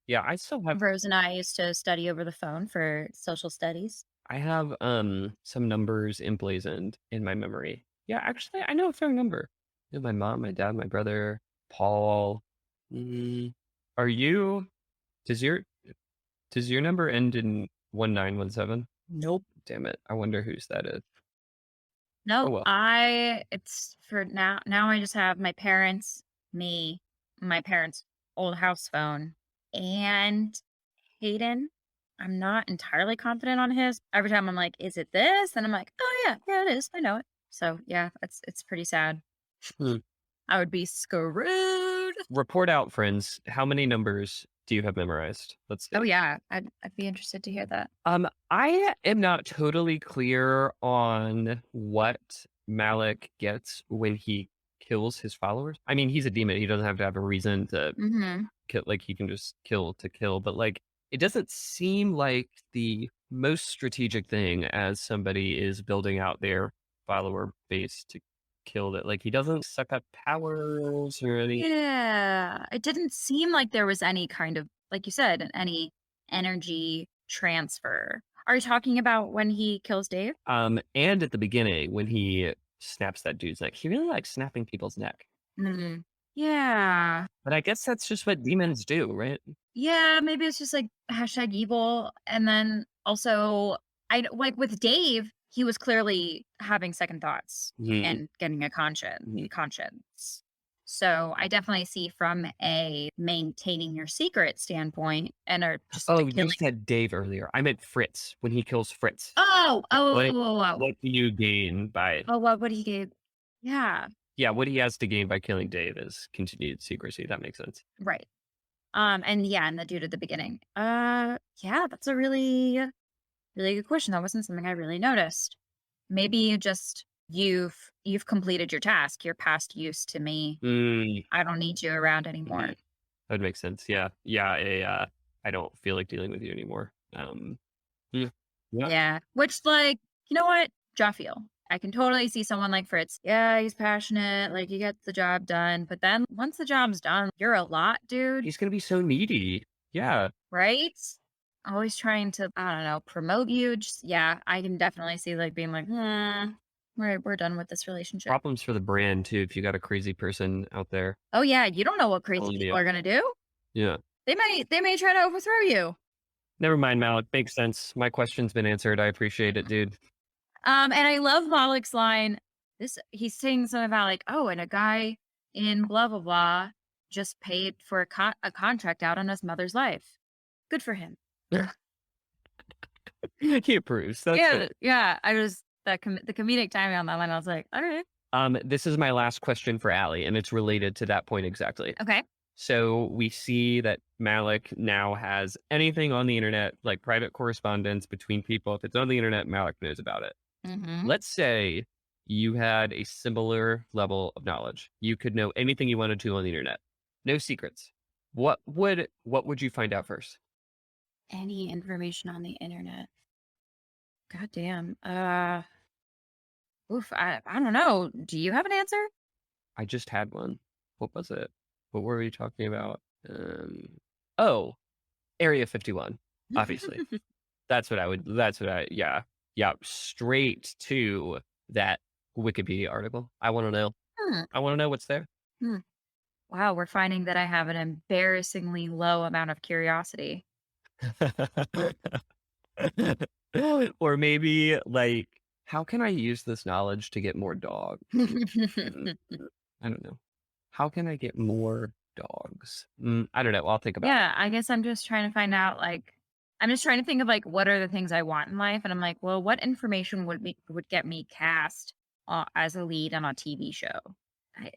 Speaker 1: Yeah, I still have
Speaker 2: Rose and I used to study over the phone for social studies.
Speaker 1: I have some numbers emblazoned in my memory. Yeah, actually I know a fair number. You know, my mom, my dad, my brother, Paul. Mm, are you does your does your number end in 1917?
Speaker 2: Nope.
Speaker 1: Damn it. I wonder whose that is. Oh
Speaker 2: Nope.
Speaker 1: well.
Speaker 2: It's for now. Now I just have my parents, me, my parents' old house phone, and Hayden. I'm not entirely confident on his. Every time I'm like, is it this? And I'm like, oh yeah, it is. I know it. So yeah, it's pretty sad.
Speaker 1: Hmm.
Speaker 2: I would be screwed.
Speaker 1: Report out, friends. How many numbers do you have memorized? Let's
Speaker 2: Oh
Speaker 1: see.
Speaker 2: yeah, I'd be interested to hear that.
Speaker 1: I am not totally clear on what Malik gets when he kills his followers. I mean, he's a demon. He doesn't have to have a reason to
Speaker 2: Mm-hmm.
Speaker 1: kill. Like he can just kill to kill. But like, it doesn't seem like the most strategic thing as somebody is building out their follower base to kill it. Like he doesn't suck up powers or any.
Speaker 2: Yeah, it didn't seem like there was any kind of, like you said, any energy transfer. Are you talking about when he kills Dave?
Speaker 1: And at the beginning when he snaps that dude's neck, he really likes snapping people's neck.
Speaker 2: Mm. Yeah.
Speaker 1: But I guess that's just what demons do, right?
Speaker 2: Yeah, maybe it's just like hashtag evil. And then also, like with Dave, he was clearly having second thoughts
Speaker 1: Mhm,
Speaker 2: and getting a
Speaker 1: mhm.
Speaker 2: conscience. So I definitely see from a maintaining your secret standpoint and just
Speaker 1: Oh,
Speaker 2: the
Speaker 1: you
Speaker 2: killing.
Speaker 1: said Dave earlier. I meant Fritz when he kills Fritz.
Speaker 2: Oh, oh,
Speaker 1: What
Speaker 2: oh, oh,
Speaker 1: what do you gain by
Speaker 2: oh, what would he give? Yeah,
Speaker 1: yeah, what he has to gain by killing Dave is continued secrecy. That makes sense.
Speaker 2: right. And yeah, and the dude at the beginning. Yeah, that's a really, really good question. That wasn't something I really noticed. Maybe you've completed your task. You're past use to me.
Speaker 1: Mm,
Speaker 2: I don't need you around anymore.
Speaker 1: mhm. That would make sense. Yeah. Yeah, I don't feel like dealing with you anymore. Yeah. Yeah.
Speaker 2: Yeah. Which, like, you know what? Jaffiel. I can totally see someone like Fritz. Yeah, he's passionate. Like, he gets the job done. But then once the job's done, you're a lot, dude.
Speaker 1: He's gonna be so needy. Yeah.
Speaker 2: Right? Always trying to, I don't know, promote you. Just, yeah, I can definitely see, like, being like, we're done with this relationship.
Speaker 1: Problems for the brand too if you got a crazy person out there.
Speaker 2: Oh, yeah. You don't know what crazy
Speaker 1: Telling
Speaker 2: people
Speaker 1: you.
Speaker 2: are going to do.
Speaker 1: Yeah.
Speaker 2: They may try to overthrow you.
Speaker 1: Never mind, Malik. Makes sense. My question's been answered. I appreciate it, dude.
Speaker 2: And I love Malik's line. He's saying something about like, oh, and a guy in blah blah blah just paid for a contract out on his mother's life. Good for him.
Speaker 1: He approves. That's
Speaker 2: Yeah,
Speaker 1: it.
Speaker 2: yeah. I was the comedic timing on that line. I was like, all right,
Speaker 1: This is my last question for Allie, and it's related to that point exactly.
Speaker 2: okay.
Speaker 1: So we see that Malik now has anything on the internet, like private correspondence between people. If it's on the internet, Malik knows about it.
Speaker 2: Mm-hmm.
Speaker 1: Let's say you had a similar level of knowledge. You could know anything you wanted to on the internet. No secrets. What would you find out first?
Speaker 2: Any information on the internet? God damn. Oof. I don't know. Do you have an answer?
Speaker 1: I just had one. What was it? What were we talking about? Oh, Area 51. Obviously. Yeah. Yeah. Straight to that Wikipedia article. I want to know.
Speaker 2: Hmm.
Speaker 1: I want to know what's there.
Speaker 2: Hmm. Wow, we're finding that I have an embarrassingly low amount of curiosity.
Speaker 1: Or maybe like, how can I use this knowledge to get more dogs? Mm, I don't know. How can I get more dogs? I don't know. I'll think about it.
Speaker 2: Yeah, I guess I'm just trying to find out, like, I'm just trying to think of like what are the things I want in life, and I'm like, well, what information would get me cast as a lead on a TV show? I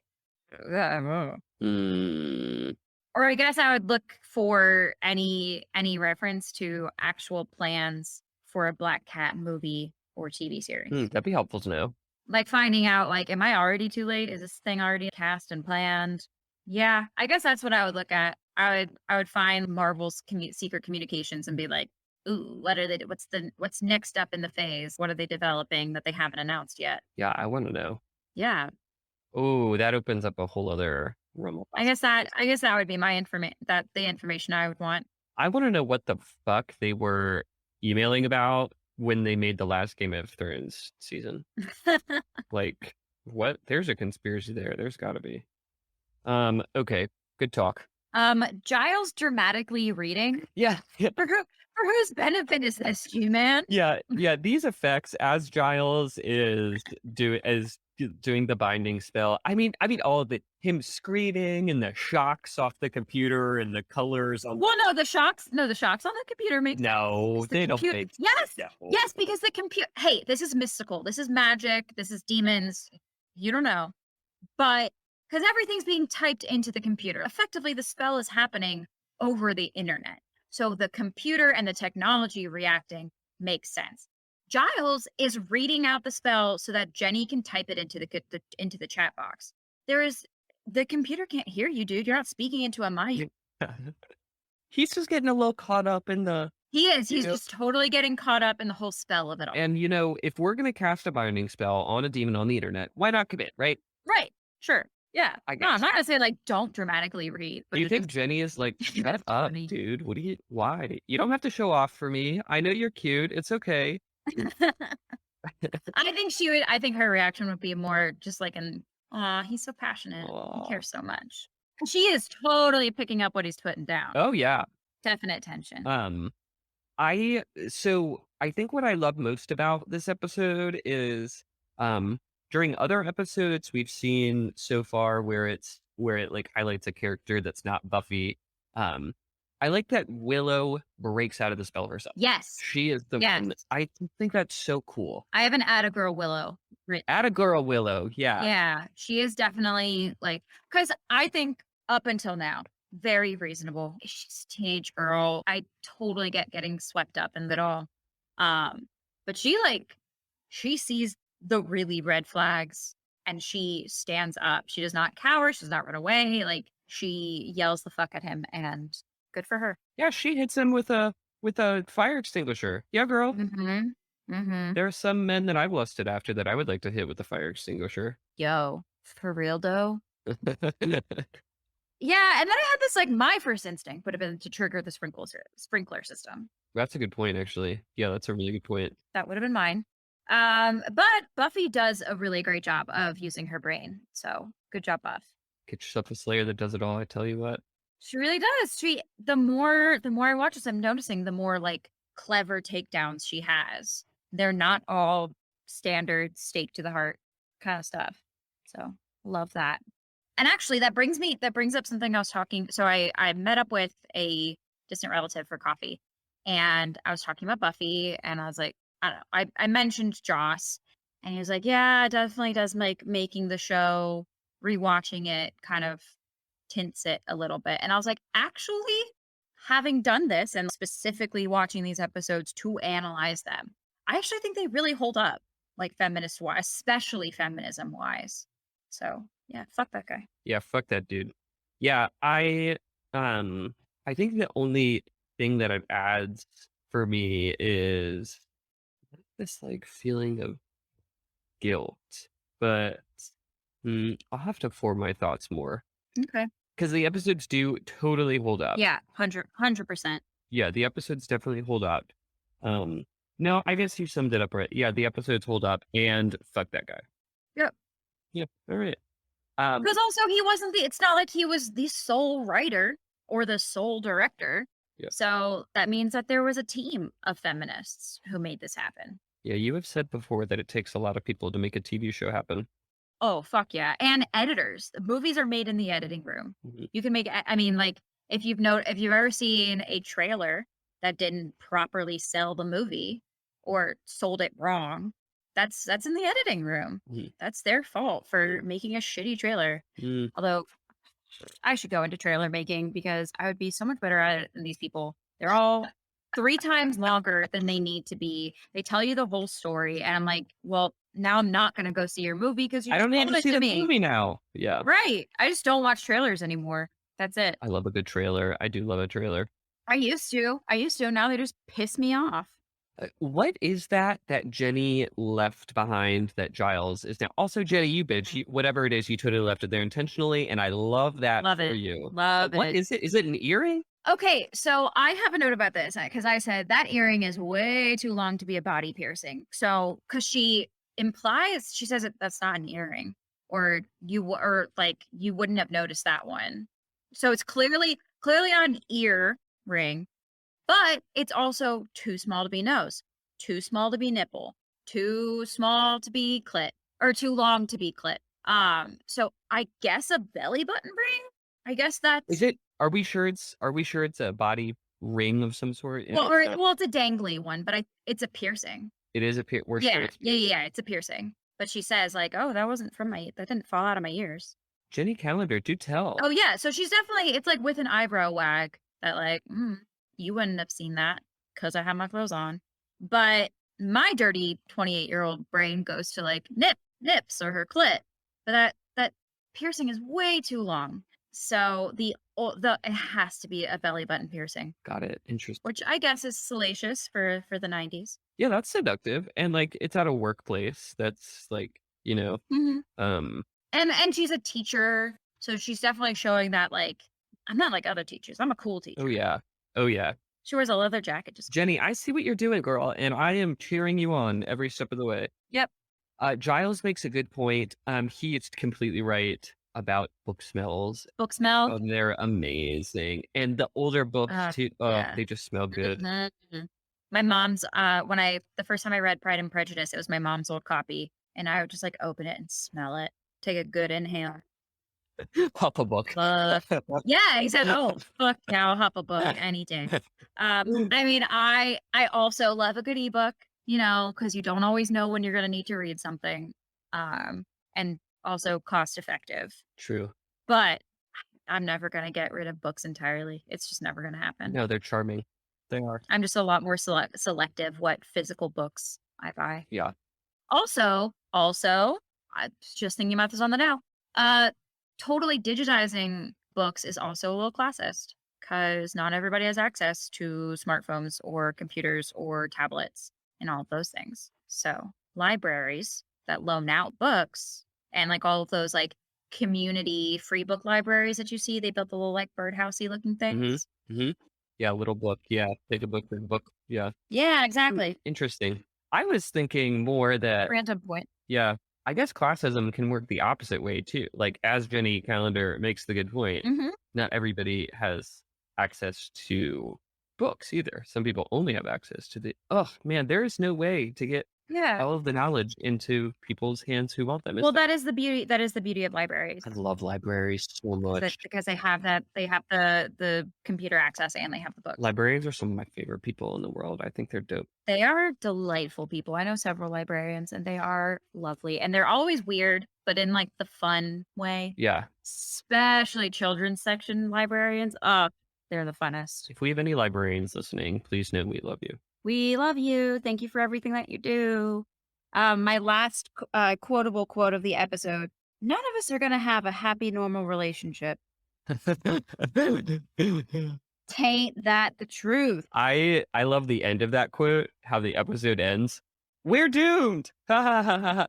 Speaker 2: don't know.
Speaker 1: Mm,
Speaker 2: Or I guess I would look for any reference to actual plans for a Black Cat movie or TV series.
Speaker 1: that'd be helpful to know.
Speaker 2: Like finding out, like, am I already too late? Is this thing already cast and planned? Yeah, I guess that's what I would look at. I would find Marvel's secret communications and be like, ooh, what are they? What's next up in the phase? What are they developing that they haven't announced yet?
Speaker 1: Yeah, I want to know.
Speaker 2: Yeah,
Speaker 1: Oh, that opens up a whole other realm of
Speaker 2: I guess that would be my information. That the information I would want.
Speaker 1: I want to know what the fuck they were emailing about when they made the last Game of Thrones season. Like, what? There's a conspiracy there. There's got to be. Okay, good talk.
Speaker 2: Giles dramatically reading.
Speaker 1: Yeah, yeah,
Speaker 2: For whose benefit is this, G-Man?
Speaker 1: yeah, yeah. These effects as Giles is doing the binding spell. I mean, all of it. Him screaming and the shocks off the computer and the colors on.
Speaker 2: Well, no, the shocks on the computer make
Speaker 1: No,
Speaker 2: the
Speaker 1: they don't
Speaker 2: computer.
Speaker 1: make.
Speaker 2: Yes,
Speaker 1: No.
Speaker 2: yes, because the computer. Hey, this is mystical. This is magic. This is demons. You don't know, but because everything's being typed into the computer, effectively, the spell is happening over the internet. So the computer and the technology reacting makes sense. Giles is reading out the spell so that Jenny can type it into into the chat box. There is the computer can't hear you, dude. You're not speaking into a mic.
Speaker 1: He's just getting a little caught up in the.
Speaker 2: He is. He's
Speaker 1: Yeah.
Speaker 2: just totally getting caught up in the whole spell of it all.
Speaker 1: And if we're gonna cast a binding spell on a demon on the internet, why not commit, right?
Speaker 2: Right. Sure. Yeah.
Speaker 1: I
Speaker 2: No, I'm
Speaker 1: guess.
Speaker 2: not gonna say like don't dramatically read.
Speaker 1: Do you think Jenny is like, shut up,
Speaker 2: funny.
Speaker 1: dude? Why? You don't have to show off for me. I know you're cute. It's okay.
Speaker 2: I think her reaction would be more just like aw, he's so passionate.
Speaker 1: Aw.
Speaker 2: He cares so much. And she is totally picking up what he's putting down.
Speaker 1: Oh yeah.
Speaker 2: Definite tension.
Speaker 1: I think what I love most about this episode is during other episodes we've seen so far where it like highlights a character that's not Buffy. I like that Willow breaks out of the spell herself.
Speaker 2: Yes.
Speaker 1: She is the
Speaker 2: Yes.
Speaker 1: one. I think that's so cool.
Speaker 2: I have an Atta Girl Willow written.
Speaker 1: Add a girl, Willow. Yeah.
Speaker 2: Yeah. She is definitely like, because I think up until now, very reasonable. She's a teenage girl. I totally get getting swept up in it all. But she sees the really red flags and she stands up. She does not cower. She does not run away. Like she yells the fuck at him and good for her.
Speaker 1: Yeah, she hits him with a fire extinguisher. Yeah, girl.
Speaker 2: Mm-hmm. Mm-hmm.
Speaker 1: There are some men that I've lusted after that I would like to hit with a fire extinguisher.
Speaker 2: Yo, for real though. Yeah, and then I had this like my first instinct would have been to trigger the sprinkler system.
Speaker 1: That's a good point, actually. Yeah, that's a really good point.
Speaker 2: That would have been mine. But Buffy does a really great job of using her brain. So good job, Buff.
Speaker 1: Get yourself a Slayer that does it all. I tell you what.
Speaker 2: She really does. The more I watch this, I'm noticing the more like clever takedowns she has. They're not all standard stake to the heart kind of stuff. So love that. And actually that brings up something I was talking. So I met up with a distant relative for coffee and I was talking about Buffy and I was like, I don't know, I mentioned Joss and he was like, yeah, it definitely does make making the show, rewatching it kind of tints it a little bit. And I was like, actually, having done this and specifically watching these episodes to analyze them, I actually think they really hold up, like feminist wise, especially feminism wise. So yeah, fuck that guy.
Speaker 1: Yeah, fuck that dude. Yeah, I think the only thing that it adds for me is this like feeling of guilt. But I'll have to form my thoughts more.
Speaker 2: Okay.
Speaker 1: Because the episodes do totally hold up.
Speaker 2: Yeah, 100%.
Speaker 1: Yeah, the episodes definitely hold up. No, I guess you summed it up right. Yeah, the episodes hold up and fuck that guy.
Speaker 2: Yep.
Speaker 1: Yeah, all right.
Speaker 2: Because also it's not like he was the sole writer or the sole director.
Speaker 1: Yeah.
Speaker 2: So that means that there was a team of feminists who made this happen.
Speaker 1: Yeah, you have said before that it takes a lot of people to make a TV show happen.
Speaker 2: Oh, fuck yeah. And editors. The movies are made in the editing room.
Speaker 1: Mhm.
Speaker 2: You can make, I mean, like, if you've ever seen a trailer that didn't properly sell the movie or sold it wrong, that's in the editing room.
Speaker 1: Mhm.
Speaker 2: That's their fault for making a shitty trailer.
Speaker 1: Mm.
Speaker 2: Although I should go into trailer making because I would be so much better at it than these people. They're all 3 times longer than they need to be. They tell you the whole story, and I'm like, well, now I'm not going to go see your movie because you
Speaker 1: I
Speaker 2: just
Speaker 1: don't need
Speaker 2: told
Speaker 1: to
Speaker 2: it
Speaker 1: see
Speaker 2: to
Speaker 1: the
Speaker 2: me.
Speaker 1: movie now. Yeah.
Speaker 2: Right. I just don't watch trailers anymore. That's it.
Speaker 1: I love a good trailer. I do love a trailer.
Speaker 2: I used to. I used to. Now they just piss me off.
Speaker 1: What is that Jenny left behind that Giles is now? Also, Jenny, you bitch. Whatever it is, you totally left it there intentionally, and I love that
Speaker 2: Love
Speaker 1: for
Speaker 2: it.
Speaker 1: you.
Speaker 2: Love
Speaker 1: What
Speaker 2: it.
Speaker 1: is it? Is it an earring?
Speaker 2: Okay, so I have a note about this because I said that earring is way too long to be a body piercing. So, because she implies, she says that that's not an earring, or or like you wouldn't have noticed that one. So it's clearly on an ear ring, but it's also too small to be nose, too small to be nipple, too small to be clit, or too long to be clit. So I guess a belly button ring. I guess
Speaker 1: Is
Speaker 2: that's
Speaker 1: it? Are we sure it's a body ring of some sort? If
Speaker 2: well,
Speaker 1: it's not,
Speaker 2: well, it's a dangly one, but it's a piercing.
Speaker 1: it is a we're sure
Speaker 2: Yeah,
Speaker 1: it's
Speaker 2: yeah, it's a piercing. But she says like, "Oh, that wasn't from that didn't fall out of my ears."
Speaker 1: Jenny Calendar. Do tell.
Speaker 2: Oh yeah, so she's definitely it's like with an eyebrow wag that like, you wouldn't have seen that because I have my clothes on. But my dirty 28-year-old brain goes to like nips or her clit. But that piercing is way too long. So the it has to be a belly button piercing,
Speaker 1: Got it. Interesting.
Speaker 2: which I guess is salacious for the 90s.
Speaker 1: Yeah, that's seductive, and like it's at a workplace. That's like
Speaker 2: Mhm.
Speaker 1: um.
Speaker 2: And she's a teacher, so she's definitely showing that like I'm not like other teachers. I'm a cool
Speaker 1: Oh
Speaker 2: teacher.
Speaker 1: yeah. Oh yeah.
Speaker 2: She wears a leather jacket. Just
Speaker 1: Jenny, I see what you're doing, girl, and I am cheering you on every step of the way.
Speaker 2: yep.
Speaker 1: Giles makes a good point. He is completely right about book smells.
Speaker 2: Book smell.
Speaker 1: Oh, they're amazing, and the older books too. Oh,
Speaker 2: Yeah.
Speaker 1: they just smell good.
Speaker 2: Mhm. My mom's when the first time I read Pride and Prejudice, it was my mom's old copy, and I would just like open it and smell it, take a good inhale.
Speaker 1: Pop a book.
Speaker 2: Yeah, exactly. Oh, fuck yeah, I'll hop a book any day. I mean, I also love a good ebook, because you don't always know when you're gonna need to read something. And also cost effective.
Speaker 1: True.
Speaker 2: But I'm never gonna get rid of books entirely. It's just never gonna happen.
Speaker 1: No, they're charming. They are.
Speaker 2: I'm just a lot more selective what physical books I buy.
Speaker 1: Yeah.
Speaker 2: Also, I was just thinking about this on the now. Uh, totally digitizing books is also a little classist because not everybody has access to smartphones or computers or tablets and all of those things. So libraries that loan out books and like all of those like community free book libraries that you see, they built the little like birdhousey looking things.
Speaker 1: Yeah, little book. Yeah, take a book, big book. Yeah.
Speaker 2: Yeah, exactly.
Speaker 1: Interesting. I was thinking more that
Speaker 2: Random point.
Speaker 1: yeah, I guess classism can work the opposite way too. Like as Jenny Calendar makes the good point,
Speaker 2: Mm-hmm.
Speaker 1: not everybody has access to books either. Some people only have access to the oh man, there is no way to get
Speaker 2: Yeah.
Speaker 1: all of the knowledge into people's hands who want them.
Speaker 2: Well, that is the beauty. That is the beauty of libraries.
Speaker 1: I love libraries so much.
Speaker 2: Because they have that. They have the computer access and they have the books.
Speaker 1: Librarians are some of my favorite people in the world. I think they're dope.
Speaker 2: They are delightful people. I know several librarians, and they are lovely. And they're always weird, but in like the fun way.
Speaker 1: Yeah.
Speaker 2: Especially children's section librarians. Oh, they're the funnest.
Speaker 1: If we have any librarians listening, please know we love you.
Speaker 2: We love you. Thank you for everything that you do. My last quotable quote of the episode. None of us are going to have a happy, normal relationship. Tain't that the truth?
Speaker 1: I love the end of that quote, how the episode ends. We're doomed. Ha ha ha ha.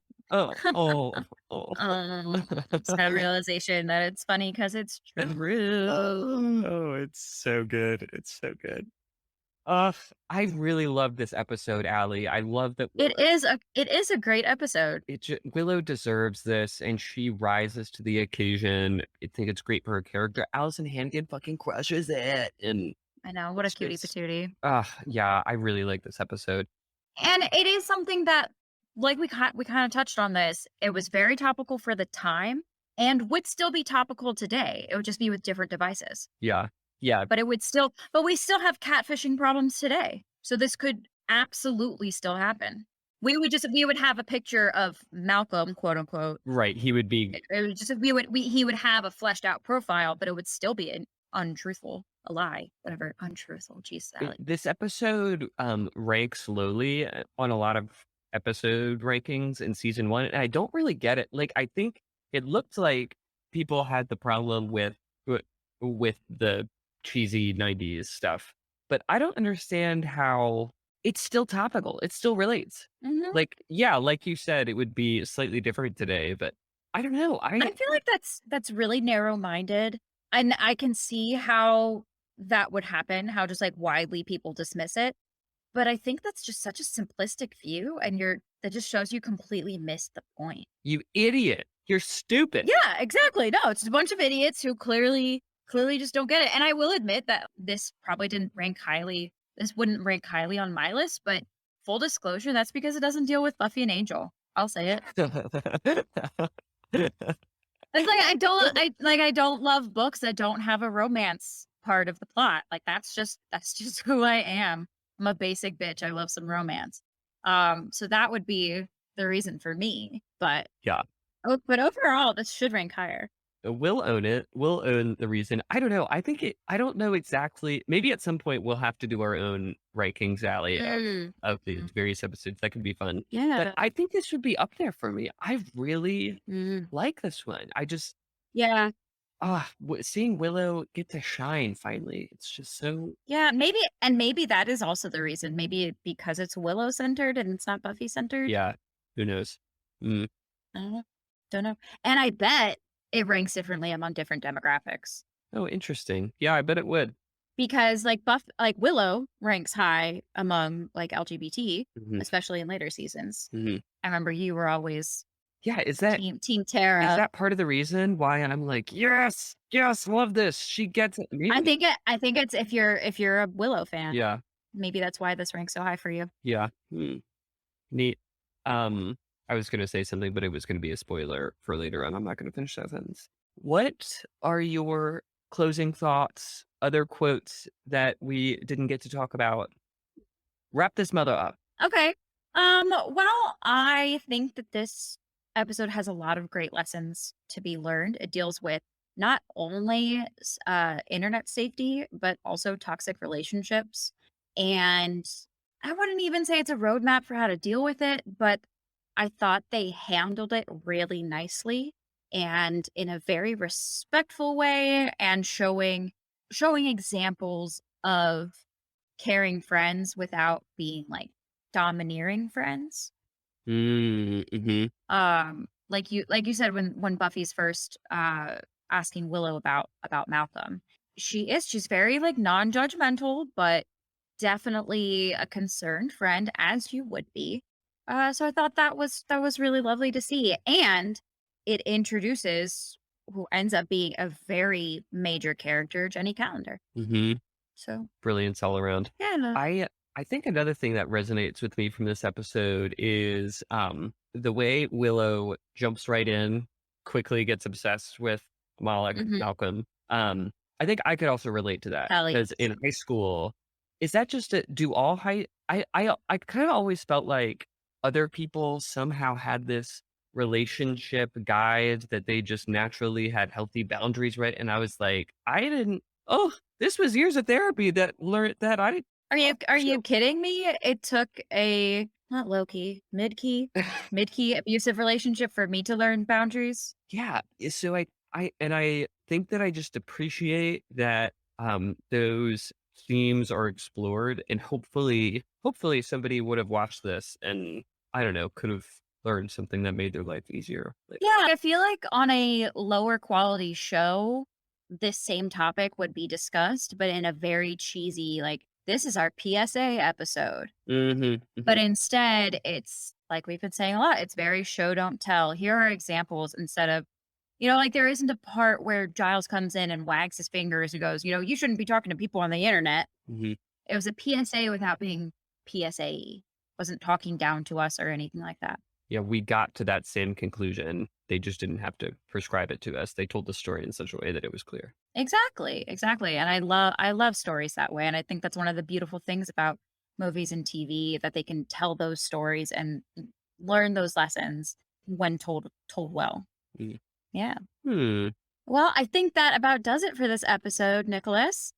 Speaker 1: Oh.
Speaker 2: It's that realization that it's funny because it's true.
Speaker 1: Oh, it's so good. It's so good. I really love this episode, Allie. I love that
Speaker 2: It is a great episode.
Speaker 1: Willow deserves this, and she rises to the occasion. I think it's great for her character. Allison Hannigan fucking crushes it, and
Speaker 2: I know, what a cutie patootie.
Speaker 1: yeah, I really like this episode.
Speaker 2: And it is something that, like we kind of touched on this. It was very topical for the time, and would still be topical today. It would just be with different devices.
Speaker 1: Yeah.
Speaker 2: But we still have catfishing problems today. So this could absolutely still happen. We would have a picture of Malcolm, quote unquote.
Speaker 1: Right. He would be.
Speaker 2: It would just he would have a fleshed out profile, but it would still be untruthful, a lie, whatever, untruthful. Jeez, Sally.
Speaker 1: This episode ranks lowly on a lot of episode rankings in season one, and I don't really get it. Like, I think it looked like people had the problem with the cheesy '90s stuff, but I don't understand how it's still topical. It still relates.
Speaker 2: Hmm.
Speaker 1: Like, yeah, like you said, it would be slightly different today, but I don't know.
Speaker 2: I feel like that's really narrow-minded, and I can see how that would happen, how just, like, widely people dismiss it, but I think that's just such a simplistic view, and that just shows you completely missed the point.
Speaker 1: You idiot. You're stupid.
Speaker 2: Yeah, exactly. No, it's just a bunch of idiots who clearly just don't get it, and I will admit that this wouldn't rank highly on my list, but full disclosure, that's because it doesn't deal with Buffy and Angel. I'll say it. It's like I don't love books that don't have a romance part of the plot. Like that's just who I am. I'm a basic bitch. I love some romance. So that would be the reason for me. But
Speaker 1: Yeah.
Speaker 2: but overall, this should rank higher.
Speaker 1: We'll own it. We'll own the reason. I don't know. I don't know exactly. Maybe at some point we'll have to do our own rankings, Allie, of these
Speaker 2: Mm.
Speaker 1: various episodes. That could be fun.
Speaker 2: Yeah.
Speaker 1: But I think this should be up there for me. I really
Speaker 2: Mm.
Speaker 1: like this one. I just,
Speaker 2: Yeah.
Speaker 1: seeing Willow get to shine finally. It's just so,
Speaker 2: Yeah. Maybe that is also the reason. Maybe because it's Willow centered and it's not Buffy centered.
Speaker 1: yeah, who knows? Mm.
Speaker 2: I don't know. Don't know. And I bet it ranks differently among different demographics.
Speaker 1: Oh, interesting. Yeah, I bet it would.
Speaker 2: Because like Willow ranks high among like LGBT,
Speaker 1: Hmm.
Speaker 2: especially in later seasons.
Speaker 1: Hmm.
Speaker 2: I remember you were always
Speaker 1: Yeah,
Speaker 2: team
Speaker 1: is
Speaker 2: Tara.
Speaker 1: that part of the reason why I'm like, yes, yes, love this. She gets it. Maybe.
Speaker 2: I think it's if you're a Willow fan,
Speaker 1: Yeah,
Speaker 2: maybe that's why this ranks so high for you.
Speaker 1: yeah. Hmm. Neat. Um, I was gonna say something, but it was gonna be a spoiler for later on. I'm not gonna finish that sentence. What are your closing thoughts? Other quotes that we didn't get to talk about? Wrap this mother up.
Speaker 2: Okay. Well, I think that this episode has a lot of great lessons to be learned. It deals with not only internet safety, but also toxic relationships. And I wouldn't even say it's a roadmap for how to deal with it, but I thought they handled it really nicely and in a very respectful way and showing examples of caring friends without being like domineering friends.
Speaker 1: Mm-hmm.
Speaker 2: Like you said when Buffy's first asking Willow about Malcolm. She's very like non-judgmental, but definitely a concerned friend as you would be. So I thought that was really lovely to see. And it introduces who ends up being a very major character, Jenny Calendar.
Speaker 1: Mm-hmm.
Speaker 2: So
Speaker 1: Brilliance all around.
Speaker 2: yeah, no.
Speaker 1: I think another thing that resonates with me from this episode is the way Willow jumps right in, quickly gets obsessed with
Speaker 2: Mhm.
Speaker 1: Malcolm. I think I could also relate to that
Speaker 2: Kelly.
Speaker 1: because in high school, is that just a do all high? I kind of always felt like other people somehow had this relationship guide that they just naturally had healthy boundaries, right? And I was like, I didn't. Oh, this was years of therapy that learned that I
Speaker 2: Are you kidding me? It took a not low key, mid key abusive relationship for me to learn boundaries.
Speaker 1: yeah. So I think that I just appreciate that those themes are explored and hopefully somebody would have watched this and I don't know, could have learned something that made their life easier. Like,
Speaker 2: Yeah, I feel like on a lower quality show, this same topic would be discussed, but in a very cheesy, like, this is our PSA episode.
Speaker 1: mm-hmm,
Speaker 2: But instead, it's like we've been saying a lot, it's very show don't tell. Here are examples instead of, like there isn't a part where Giles comes in and wags his fingers and goes, you shouldn't be talking to people on the internet.
Speaker 1: mm-hmm.
Speaker 2: It was a PSA without being PSA. Wasn't talking down to us or anything like that.
Speaker 1: Yeah, we got to that same conclusion. They just didn't have to prescribe it to us. They told the story in such a way that it was clear.
Speaker 2: Exactly, exactly. And I love stories that way. And I think that's one of the beautiful things about movies and TV that they can tell those stories and learn those lessons when told well.
Speaker 1: Mm.
Speaker 2: Yeah.
Speaker 1: Hmm.
Speaker 2: Well, I think that about does it for this episode, Nicholas.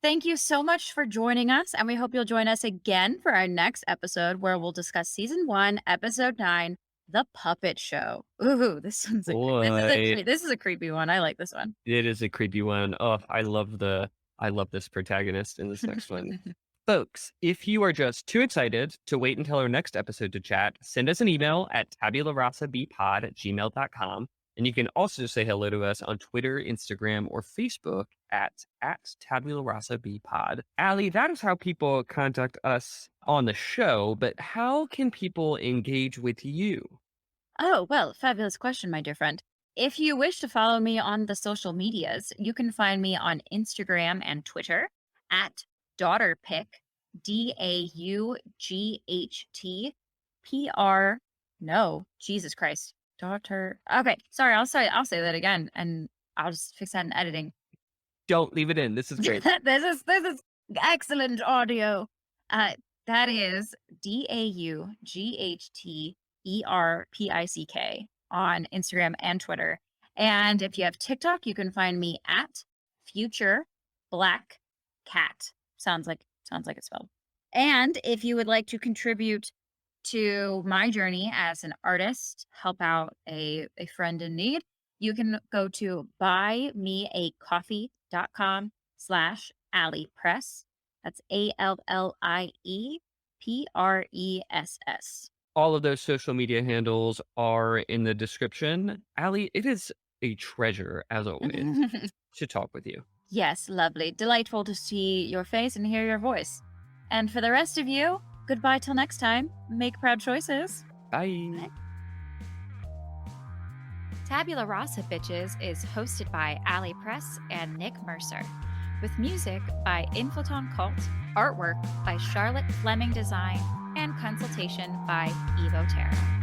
Speaker 2: Thank you so much for joining us, and we hope you'll join us again for our next episode where we'll discuss season 1, episode 9, The Puppet Show. Ooh,
Speaker 1: Boy,
Speaker 2: this is a creepy one. I like this one.
Speaker 1: it is a creepy one. Oh, I love this protagonist in this next one. Folks, if you are just too excited to wait until our next episode to chat, send us an email at tabularasabpod@gmail.com. And you can also say hello to us on Twitter, Instagram, or Facebook at tabularasabpod. Allie, that is how people contact us on the show, but how can people engage with you?
Speaker 2: Oh, well, fabulous question, my dear friend. If you wish to follow me on the social medias, you can find me on Instagram and Twitter at daughterpick, DAUGHTPR. No, Jesus Christ, daughter. Okay, sorry, I'll say that again, and I'll just fix that in editing.
Speaker 1: Don't leave it in. This is great.
Speaker 2: This is excellent audio. That is DAUGHTERPICK on Instagram and Twitter. And if you have TikTok, you can find me at Future Black Cat. Sounds like it's spelled. And if you would like to contribute to my journey as an artist, help out a friend in need, you can go to buymeacoffee.com/AlliePress. That's ALLIEPRESS.
Speaker 1: All of those social media handles are in the description. Allie, it is a treasure, as always, to talk with you.
Speaker 2: Yes, lovely. Delightful to see your face and hear your voice. And for the rest of you, goodbye till next time. Make proud choices.
Speaker 1: Bye.
Speaker 2: Tabula Rasa Bitches is hosted by Allie Press and Nick Mercer, with music by Infoton Cult, artwork by Charlotte Fleming Design, and consultation by Evo Terra.